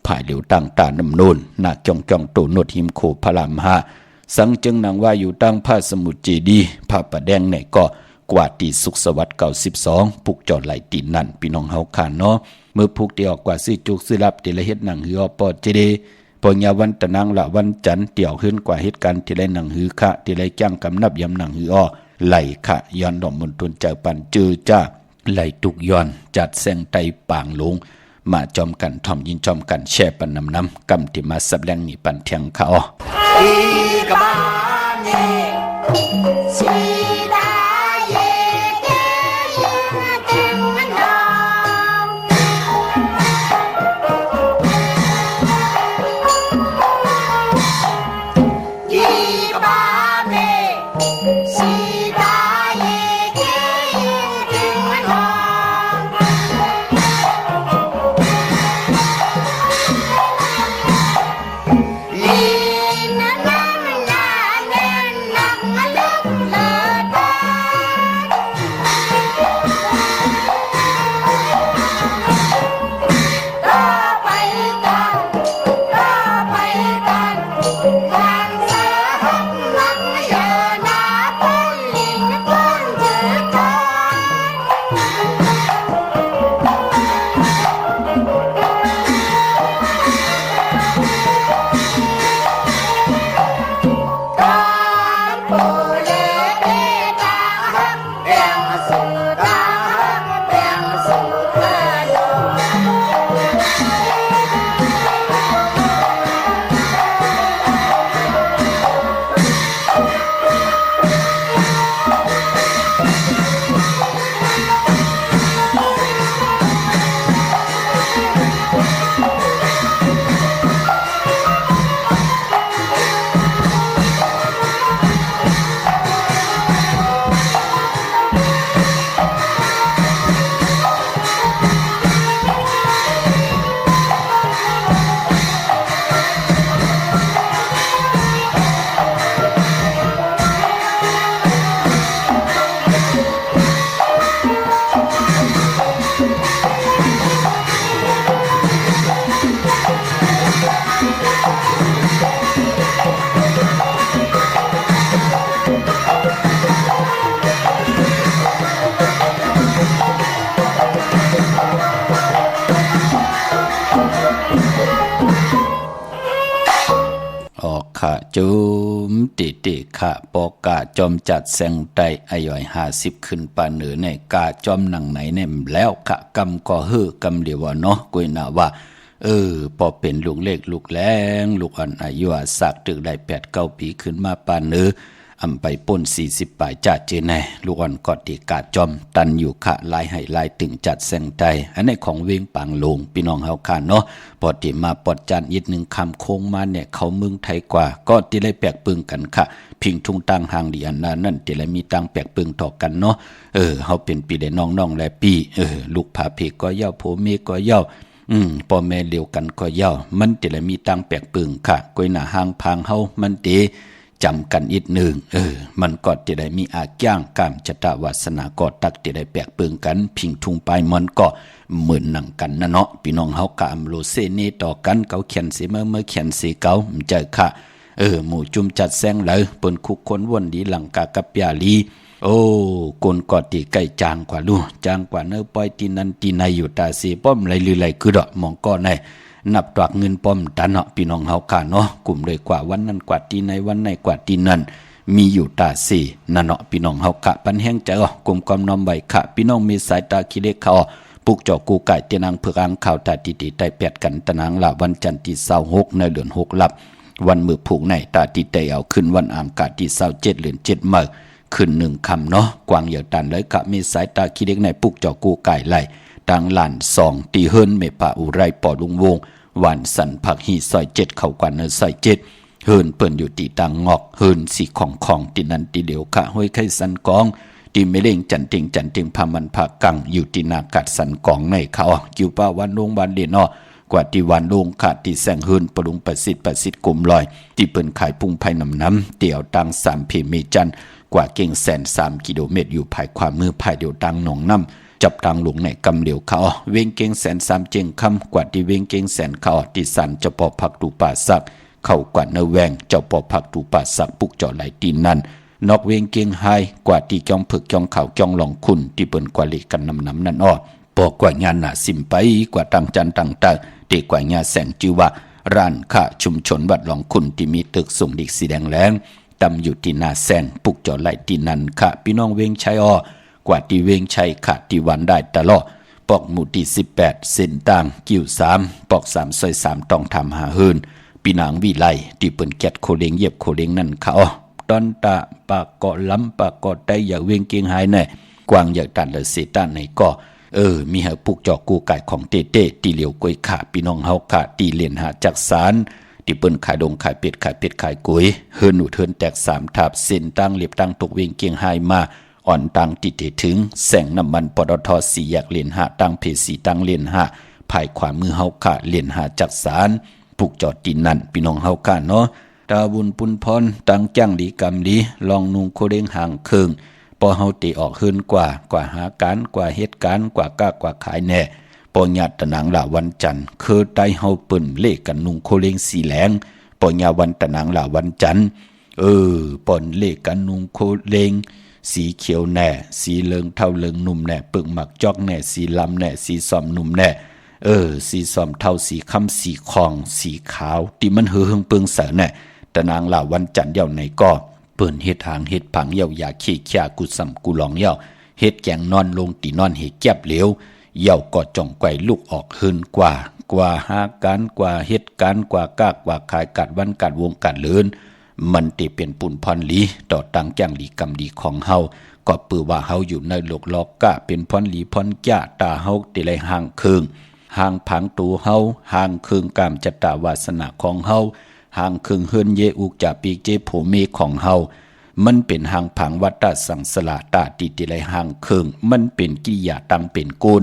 A: ภายเหลียวตั้งตาน้ำนนนาจองโตนดหิมโคพระรามห้าสังจึงนางว่าอยู่ตั้งผ้าสมุทรเจดีผ้าประแดงในก็กว่าตีสุขสวัสดิ์92ปุกจอดไหลตีนั่นพี่น้องเฮาคานเนาะเมื่อปุกตีออกกว่าซื้อจุกซื้อรับตีละเฮ็ดหนังหืออปอเจดีปญญาวันตะนางละวันจันทร์เตี่ยวขึ้นกว่าเหตุการณ์ที่ไรหนังหือคะที่ไรจ้างกำนับยำหนังหืออ้อไหลคะย้อนดอกมณฑลเจ้าปันจือจ้าไหลตุกย้อนจัดแสงไตปางลงมาจอมกันถ่อมยินจอมกันแช่ปันน้ำกำที่มาสับแรงนี่ปันเทียงเขาอีกบ้านนี่ชีดาเย่เย่เก่งน้องอีกบ้านนี่ชีดาเย่เย่เก่งน้องจุมติค่ะปอกาจอมจัดแสงไตอาย่อย50ขึ้นปาเหนือในกาจอมหนังไหนเนี่ยแล้วค่ะกำก็เฮือกำเดียวเนาะกุยน่าว่าพอเป็นลูกเล็กลูกแรงลูกอ่อนอายุสักตึกได้8-9 ปีขึ้นมาปาเหนือ อำไปป่น40ปลายจัดเจแน่ลูกอ่อนกอดติกาจอมตันอยู่ขะลายให้ลายตึงจัดแสงใจอันนี้ของเวงปางลงพี่น้องเฮาค่ะเนาะปอดติมาปอดจานอีกหนึ่งคำโค้งมาเนี่ยเขาเมืองไทยกว่าก็ติได้แปลกปึงกันค่ะพิงทุ่งตังหางดีอันนั้นนั่นติได้มีตังแปลกปึงต่อกันเนาะเฮาเป็นปีได้น้องๆและปีลูกผาเพก็เย้าโผเมก็เย้าพ่อแม่เลียวกันก็เย้ามันติได้มีตังแปลกปึงค่ะก้อยหน้าหางพางเฮามันเตจำกันอีกหนึ่งมันก็จะได้มีอาจ้างกามจตวาสนาก็ตักจะได้แปลกเปิงกันพิงทุงไปมันก็เหมือนหนังกันนะเนาะพี่น้องเฮากามโลเซเนต่อกันเกาเขียนสิเมื่อเขียนสิเกาเจอค่ะหมู่จุ่มจัดแซงเลยเปิ้นคุกคนวนดีหลังกากับยาลีโอ้กนกอตีไก่จางกว่าลูจางกว่าเนื้อปอยตีนันตีในอยู่ตาสีป้อมไรลือไรคือดอกมองก้อนในนับตวักเงินป้อมตันเนาะพี่น้องเฮาค่ะเนาะกลุ่มเลยกว่าวันนั้นกว่าตีในวันไหนกว่าตีนั้นมีอยู่ตาสีนั่นเนาะพี่น้องเฮาค่ะปันแห้งใจกลุ่มความน้อมใบค่ะพี่น้องมีสายตาคิเล็กเขาปุกเจาะกูไก่เตนางเผือกอ่างข่าวตาติๆใต้แปดกันตะนางละวันจันทร์ที่26ในเดือน6ลับวันมือผูกในตาติเตเอาขึ้นวันอ่างกาที่27เดือน7มื้อขึ้น1คำเนาะกวางเหยียวตันเลยค่ะมีสายตาคิเล็กในปุกเจาะกูไก่ไหลดังหลาน2ตีเฮิรนเมปะอุไรปอลุงวงวันสันผักหีซอย7เข้ากว่าเนอซอย7เฮิรนเปิ้นอยู่ตีตังงอกเฮิรนสีของตีนั้นตีเดียวค่ะห้วยไข่สันกองตีเมเล่งจันติงพามันผักกังอยู่ตีนากัดสันกองในเขาอยู่ป้าวันลงวันเด่นกว่าที่วันลงขาดที่แสงเฮิรนปรุงประสิทธิ์กลุ่มลอยที่เปิ้นขายพุ่งไผ่น้ำเตี่ยวตัง3เพเมจันกว่าเก่งแสน3กิโลเมตรอยู่ภายความมือภายเดียวตังหนองน้ำจับตังหลงในกำเหลียวเขาเวงเก่งแสน3เจงคำกว่าที่เวงเก่งแสนเขาที่สันจะปอผักตูป่าสักเข้ากว่าเนแวงเจ้าปอผักตูป่าสักปุกเจาะไหลตีนนั่นนอกเวงเก่งไฮกว่าที่จ้องผึกจ้องเข่าจ้องหลองคุณที่เปิ้นกว่าเล็กกันน้ำนั่นปอกว่างานหนาสิมไปกว่าตังจันตังตาเด็กกว่างานแสงจิวะร้านค้าชุมชนวัดหลองคุณที่มีตึกสูงดิกสีแดงแรงตำอยู่ที่นาแสงปุกเจาะไหลตีนนั่นค่ะพี่น้องเวงชัยกว่าที่เวงชัยขาดที่วันได้ตลอดปอกหมู่ที่18เส้นต่างกิ้ว3ปอก3ซอย3ต้องทำหาเฮินปีนางวิไลที่เปิ้นแกดโคเลงเย็บโคเลงนั่นเขาตอนตาปากเกาะล้ำปากเกาะได้อย่าเวงเกียงหายแน่กวางอยากตัดเลยเสตาในก็มีหาปุกจอกกูไก่ของเต้ตีเหลียวกวยขาพี่น้องเฮาขาตีเลียนหาจักสารที่เปิ้นขายดงขายเป็ดขายกุยเฮินหนูเทินแตก3ทับเส้นตั้งเรียบตั้งตกเวงเกียงหายมาอ่อนตังติดถึงแสงน้ำมันปตท4แยกเลียนหาตั้งเพสีตั้งเลียนหาภายขวามือเฮาขาเลียนหาจักสารปุกจอดตีนนั่นพี่น้องเฮาขาเนาะตาบุญปุนพรตั้งจ้างดีกรรมดีลองนุงโคเด้งห่างเคิงพอเฮาตีออกเฮินกว่าหาการกว่าเหตุการณ์กว่ากล้ากว่าขายแน่ปอญาตะนางละวันจันทร์คือไตเฮาเปิ้นเลขกันนุงโคเล้งสีแหลงปอญาวันตะนางละวันจันทร์ป่นเลขกันนุงโคเล้งสีเขียวแน่สีเหลืองเท่าเหลืองนุ่มแน่ปึกหมักจอกแน่สีลำแน่สีซอมนุ่มแน่สีซอมเท่าสีคำสีคองสีขาวที่มันเฮืองเปิงเสอแน่ตะนางละวันจันทร์เย่าในก็เปิ้นเฮ็ดหางเฮ็ดผังเย่ายาขี้ขี้ากุซ้ำกุหลองเย่าเฮ็ดแกงนอนลงตีนอนเฮ็ดแก็บเหลวเย่าก็จ่องไกวลูกออกเฮืนกว่าหาการกว่าเฮ็ดการกว่ากากว่าขายกัดวันกัดวงกัดเลินมันติเป็นปุ่นพรลีต่อตังแจ้งดีกรรมดีของเฮาก็ปือว่าเฮาอยู่ในโลกลอกกะเป็นพรลีพรจ้าตาเฮาติเลยห่างเคืองห่างผังตูเฮาห่างเคืองกามจตาวาสนาของเฮาห่างเคืองเฮินเยอุกจาปีเจโผเมของเฮามันเป็นห่างผังวัฏสังสลาตาติเลยห่างเคืองมันเป็นกิริยาตังเป็นโกน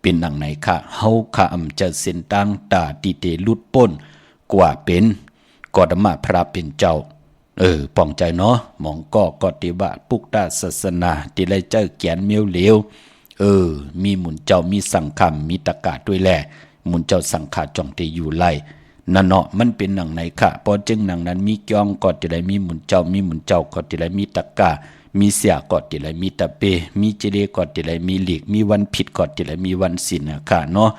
A: เป็นหนังไหนค่ะเฮาค่ะอำจะเส้นตังตาติเตลุดป้นกว่าเป็นกอดมาพระเป็นเจ้าป้องใจเนาะหมองก็ติบะปุกตาศาสนาติไลเจ้าแกนเมียวเหลวมีหมุนเจ้ามีสังฆมมีตะกาด้วยแลหมุนเจ้าสังฆาจ่องที่อยู่ไล่นั่นเนาะมันเป็นหนังไหนค่ะพอจึงหนังนั้นมีเกียงก็ติไลมีหมุนเจ้าก็ติไลมีตะกามีเสียก็ติไลมีตะเปมีเจเดก็ติไลมีหลีกมีวันผิดก็ติไลมีวันศีลนะค่ะเนาะ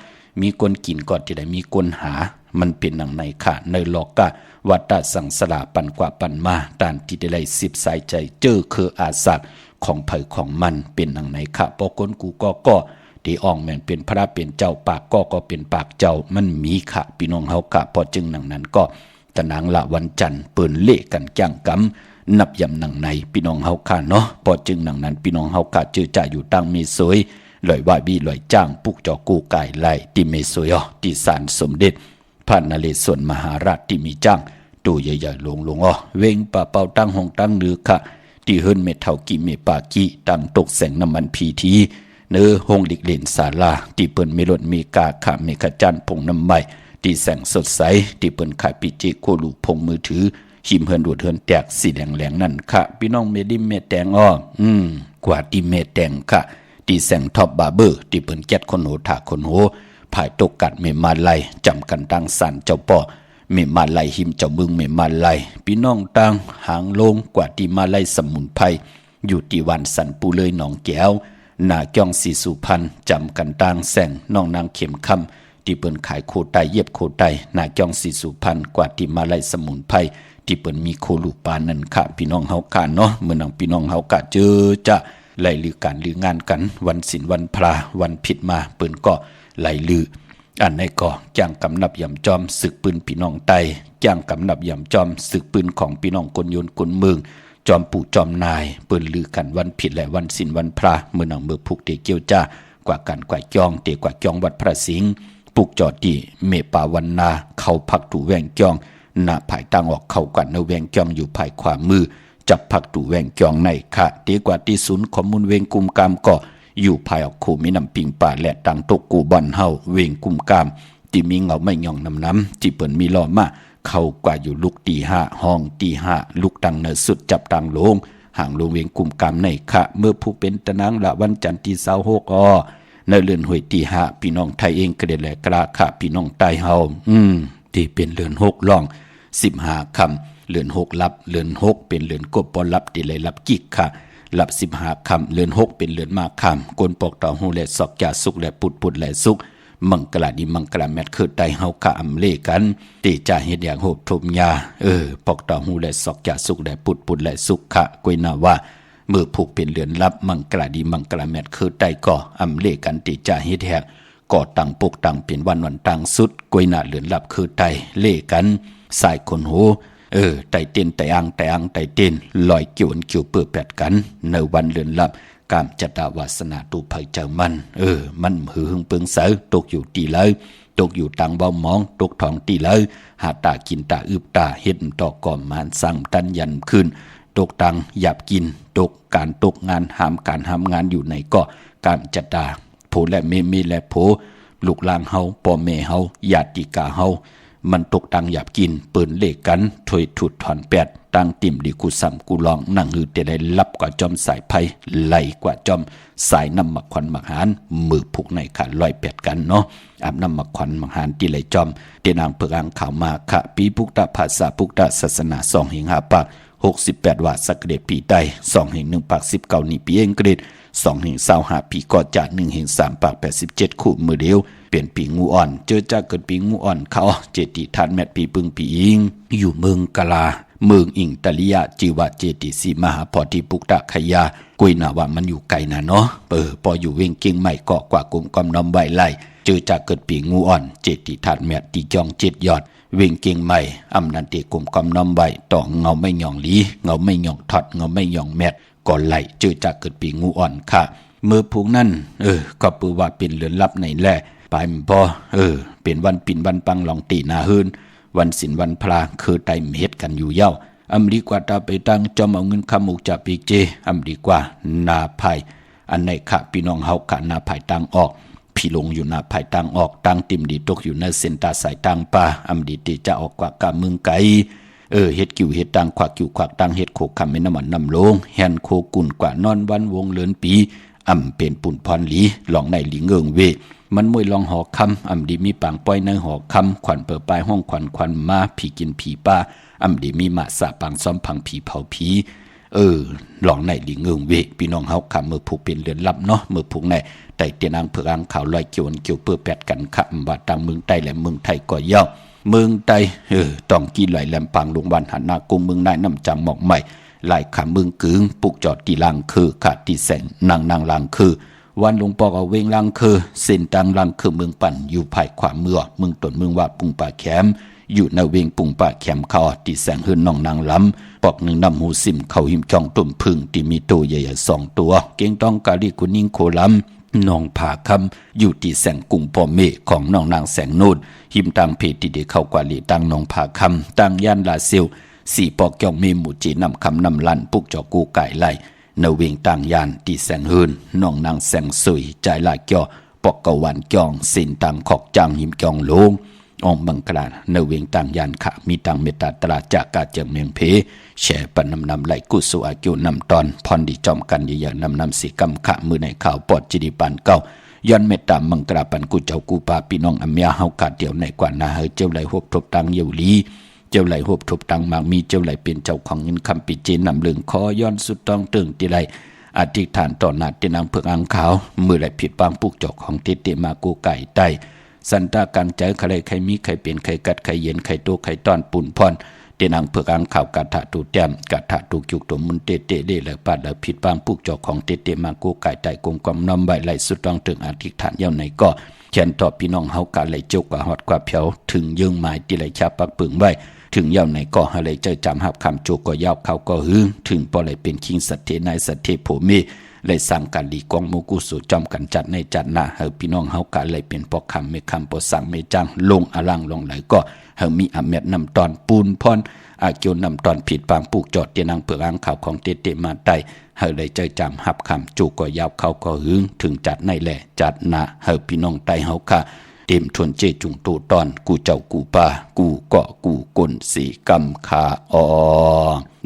A: มีคนกินก็ติไลมีคนหามันเป็นหนังไหนค่ะในโลกะวัฏสังสลาปันกว่าปันมาตานที่ได้สิบสายใจเจอคืออาสักของเผยของมันเป็นหนังไหนค่ะปอกนกูก็ที่อ่องแม่นเป็นพระเป็นเจ้าปากก็เป็นปากเจ้ามันมีค่ะพี่น้องเฮาค่ะพอจึงหนังนั้นก็ตะนางละวันจันทร์เปิ้นเละกันจ้างกำ นับยำหนังในพี่น้องเฮาค่ะเนาะพอจึงหนังนั้นพี่น้องเฮาค่ะจื้อจ่าอยู่ตั้งมีสวยลอยว่าบีลอยจ้างปุกจอกูกายไหลที่เมสวยที่ศาลสมเด็จพระนเรศวรมหาราชที่มีจ้างตู้ใหญ่ๆลงเวงป่าเป่าตั้งห้องตั้งเนื้อค่ะที่เฮิรนเมเท่ากิเมปากิตั้งตกแสงน้ำมันพีทีเนื้อห้องหลีกเล่นศาลาที่เปิ้นเมลดเมกาขาเมฆจันพงน้ำใหม่ที่แสงสดใสที่เปิ้นขายปิเจโคลูพงมือถือชิมเฮิรนดูดเฮิรนแตกสีแดงๆนั่นค่ะพี่น้องเมดิมเมแตงกว่าที่เมแตงค่ะที่แสงท็อปบาร์เบอร์ที่เปิ้นแก๊ดคนโหถาคนโหภายตกกัดเมมาไลจำกันตั้งสันเจ้าป่อเมมาไลหิมเจ้ามึงเมมาไลพี่น้องต่างหางลงกว่าที่มาไลสมุนไพรอยู่ที่วันสันปูเลยหนองแก้วนาเกียงสีสุพรรณจำกันต่างแสงน้องนางเข็มคำที่เปิ้นขายโคไตเย็บโคไตนาเกียงสีสุพรรณกว่าที่มาไลสมุนไพรที่เปิ้นมีโคลูปานั่นค่ะพี่น้องเฮากันเนาะเมื่อนางพี่น้องเฮากะเจอจะไล่ลือการลืองานกันวันศีลวันพระวันผิดมาเปิ้นก็ไล่ลืออันในก็จ้างกำนับยำจอมศึกปืนพี่น้องไตจ้างกำนับยำจอมศึกปืนของพี่น้องกลยนกลเมืองจอมปู่จอมนายเปิ้นลือกันวันผิดและวันศีลวันพระเมื่อนางเมื่อผูกเตเกียวจ้ากว่ากันกว่าจองเตกว่าจองวัดพระสิงห์ปุกจอดที่เมปาวันนาเข้าพักตู่แวงจองหน้าภายตั้งออกเข้ากันในแวงจองอยู่ภายขวามือจับพักตู่แวงจองในค่ะเตกว่าที่ศูนย์ข้อมูลเวงกุมกามก็อยู่ภายออกคูมีน้ำปิงป่าและตังตกกูบอนเฮาเวงกุมกามที่มีเงาไม่ย่องน้ำที่เปิ้นมีล้อมาเข้ากว่าอยู่ลุกตีห้าห้องตีห้าลุกตังเนสุดจับตังลงห่างลงเวงกุมกามในค่ะเมื่อผู้เป็นตะนางละวันจันทร์ที่26ในเรือนห้วยตีห้าพี่น้องไทยเองก็ได้แลกราค่ะพี่น้องใต้เฮาที่เป็นเรือน6ล่อง15คำเรือน6ลับเรือน6เป็นเรือนกบปอลับที่เลยลับกิกค่ะลับ15คำเรือน6เป็นเรือนมาคำกลปอกต่อหูและสอกจาสุกและปุดและสุกมังกลาดีมังกลาแมทคือไตเฮาค่ะอำเลกันตีจ่าเฮ็ดอย่างโหบทมยาปอกต่อหูและสอกจาสุกและปุดและสุกค่ะกวยนาว่ามือผูกเป็นเรือนลับมังกลาดีมังกลาแมทคือไตก่ออำเลกันตีจ่าเฮ็ดแหกก่อตังปกตังเป็นวันตังสุดกวยนาเรือนลับคือไตเลกันสายคนหูไตเต้นไตอังไตเต้นลอยเกี่ยวเปื้อแปดกันในวันเรือนลับกามจตาวาสนาตูภัยเจ้ามันมันหือหึงเปิงเสาตกอยู่ตีเลยตกอยู่ตังเบามองตกท้องตีเลยหาตากินตาอึบตาเห็นต่อก่อมานสั่งตันยันขึ้นตกตังหยับกินตกการตกงานหามการหามงานอยู่ในก็กามจตาโผและเมและโผลูกลางเฮาพ่อแม่เฮาญาติกาเฮามันตกตังหยับกินเปิ่นเลขกันถอยถุดถอนแปดตั้งติ่มดีกูซ้ำกูลองนั่งหือแต่ได้รับกว่าจอมสายไผ่ไหลกว่าจอมสายน้ำหมักควันหมักหานมือผูกในขาลอยแปดกันเนาะอาบน้ำหมักควันหมักหานที่ไหลจอมเตนางเพิกอังข่าวมาค่ะปีพุกตะภาษาพุกตะศาสนา2 แห่ง5 ปาก68ว่าสักเดชปีใต้2 แห่ง1 ปาก19นี่ปีเองเกรด2 แห่ง25ปีก็จะ1 แห่ง3 ปาก87คู่มือเดียวเปลี่ยนปีงูอ่อนเจอจะเกิดปีงูอ่อนเขาเจติทานแมทปีปึงปีอิงอยู่เมืองกะลาเมืองอิงตะลิยะจิวะเจติสีมหาพอดีปุกตะขยากุยนาว่ามันอยู่ไกลนะเนาะพออยู่เวงเก่งใหม่เกาะกว่ากลุ่มกำนอมใบไล่เจอจะเกิดปีงูอ่อนเจติทานแมทตีจอง7 ยอดเวงเก่งใหม่อำนันเตกลุ่มกำนอมใบต่อเงาไม่หย่องหลีเงาไม่หย่องถอดเงาไม่หย่องแมทก่อนไหลเจอจะเกิดปีงูอ่อนค่ะเมื่อพวกนั้นก็ปือว่าเป็นเรือนลับในแหละไปมันพอเป็นวันปิ่นวันปังลองตีนาฮืนวันศีลวันพระคือไตเม็ดกันอยู่เย้าอำดีกว่าตาไปตั้งจอมเอาเงินคำมุกจากปีเจอำดีกว่านาภัยอันในขะพี่น้องเฮากะนาภัยตังออกพี่ลงอยู่นาภัยตังออกตังติมดีตกอยู่ในเส้นตาสายตังป่าอำดีติจะออกกว่ากะมึงไกเฮ็ดกิ่วเฮ็ดตังขวักกิ่วขวักตังเฮ็ดโคคำเป็นน้ำมันน้ำลงแฮนโคกุ่นกว่านอนวันวงเลือนปีอำเป็นปุ่นพรหลีหลองในหลีเงิงเวมันมวยลองหอคำอำดีมีปางป้อยในหอคำขวัญเปิดปลายห้องขวัญมาผีกินผีป้าอำดีมีมาสาปางซ้อมพังผีเผาผีหลองในหลีเงิงเวพี่น้องเฮาคำมือผูกเป็นเรือนลับเนาะมือผูกในไต่เตียนางเผือกอังข่าวลอยเกี่ยวเปื้อแปดกันคำบาดตังเมืองใต้และเมืองไทยก็เย้าเมืองใต้ต้องกี่ไหลแหลมปางลงวันหันนากุมเมืองนายน้ำจังหมอกใหม่หลายขาเมืองกึ่งปุกจอดตีลังคือขาดตีแสงนางลังคือวันหลวงปอกเอาเวงลังคือเส้นตังลังคือเมืองปั่นอยู่ภายขวาเมืองตนเมืองว่าปุงป่าแคม อยู่ในเวงปุ่งป่าแคมคอที่แสงหืนน้องนางล้ำปอกหนึ่งนำหูซิมเข้าหิมจองตุ่มพึ่งที่มีตัวใหญ่ๆ2 ตัวเก่งต้องกาลีกุนิ่งโคล้ำน้องผาคำอยู่ที่แสงกุ่งพ่อเมฆของน้องนางแสงนูดหิมตังเพจที่เด็กเข้ากว่าลีตังน้องผาคำตังย่านลาเซียวสี่ปอกยองเมหมูจีนำคำนำลันปุกจอกูไก่ไล่นเวงต่างยานที่แสงหืนน้องนางแสงสุยใจลาเกียวปอกกะวันจองสินตังขอกจังหิมจองลงอองบังกลานเวงต่างยานขะมีตังเมตตาตราจากกาเจียงเมียงเพแช่ปันนำไหลกุสุอากิวนำตอนพรดีจอมกันเยอะนำสีกำขะมือในข่าวปอดจิดิปันเก้าย้อนเมตตามังกราปันกุเจ้ากูปาพี่น้องอเมียเฮากาเดียวในกว่านาเฮเจ้าไหลหบทบตังเยวลีเจ้าไหลหบทบตังมากมีเจ้าไหลเป็นเจ้าของเงินคำปิเจนำเลืองคอย้อนสุดต้องตึงตีไหลอธิษฐานต่อหน้าที่นางเผือกอังขาวมือไหลผิดบางปุกจอกของเตเตมากูไก่ไตสันตาการใจใครใครมีใครเปลี่ยนใครกัดใครเย็นใครโตใครต้อนปุ่นพรเตนางเผือกอังขาวกาถาตูแต้มกาถาตูจุกตัวมุนเตเตเล่และปาดและผิดบางปุกจอกของเตเตมากูไก่ไตกลมกลมน้อมใบไหลสุดต้องถึงอธิษฐานเย้าไหนก็เขียนต่อพี่น้องเฮากาไหลเจ้ากว่าฮอดกว่าเพียวถึงยืงหมายที่ไหลชาปักปึงไว้ถึงเย้าไหนก็อะไรเจอจำหับคำโจก็ยาวเขาก็หึงถึงปอไหลเป็นคิงสัตเทนายสัตเทโผเมเลยสั่งการลีกองโมกุสุจอมกันจัดในจัดหน้าเฮาพี่น้องเฮากาเลยเป็นปอกคำไม่คำปอสั่งไม่จังลงอลังลงไหลก็เฮามีอเมดนำตอนปูนพรอาเกียวนำตอนผิดปางปลูกจอดเตียนางเผือกอ่างข่าวของเตเตมาไตเฮาเลยเจอจำหับคำจูก็ยาวเขาก็หึงถึงจัดในแหละจัดหน้าเฮาพี่น้องไตเฮาค่ะเต็มทวนเจจุงตูตอนกูเจ้ากูป่ากูเกาะกูกลสีกำขาอ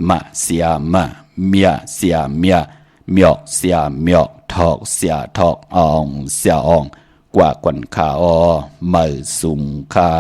A: มาเสียมาเมียเสียเมียเมียกเสียเมียกทอกเสียทอกอองเสียอองกว่ากวนขาอมือสุงคา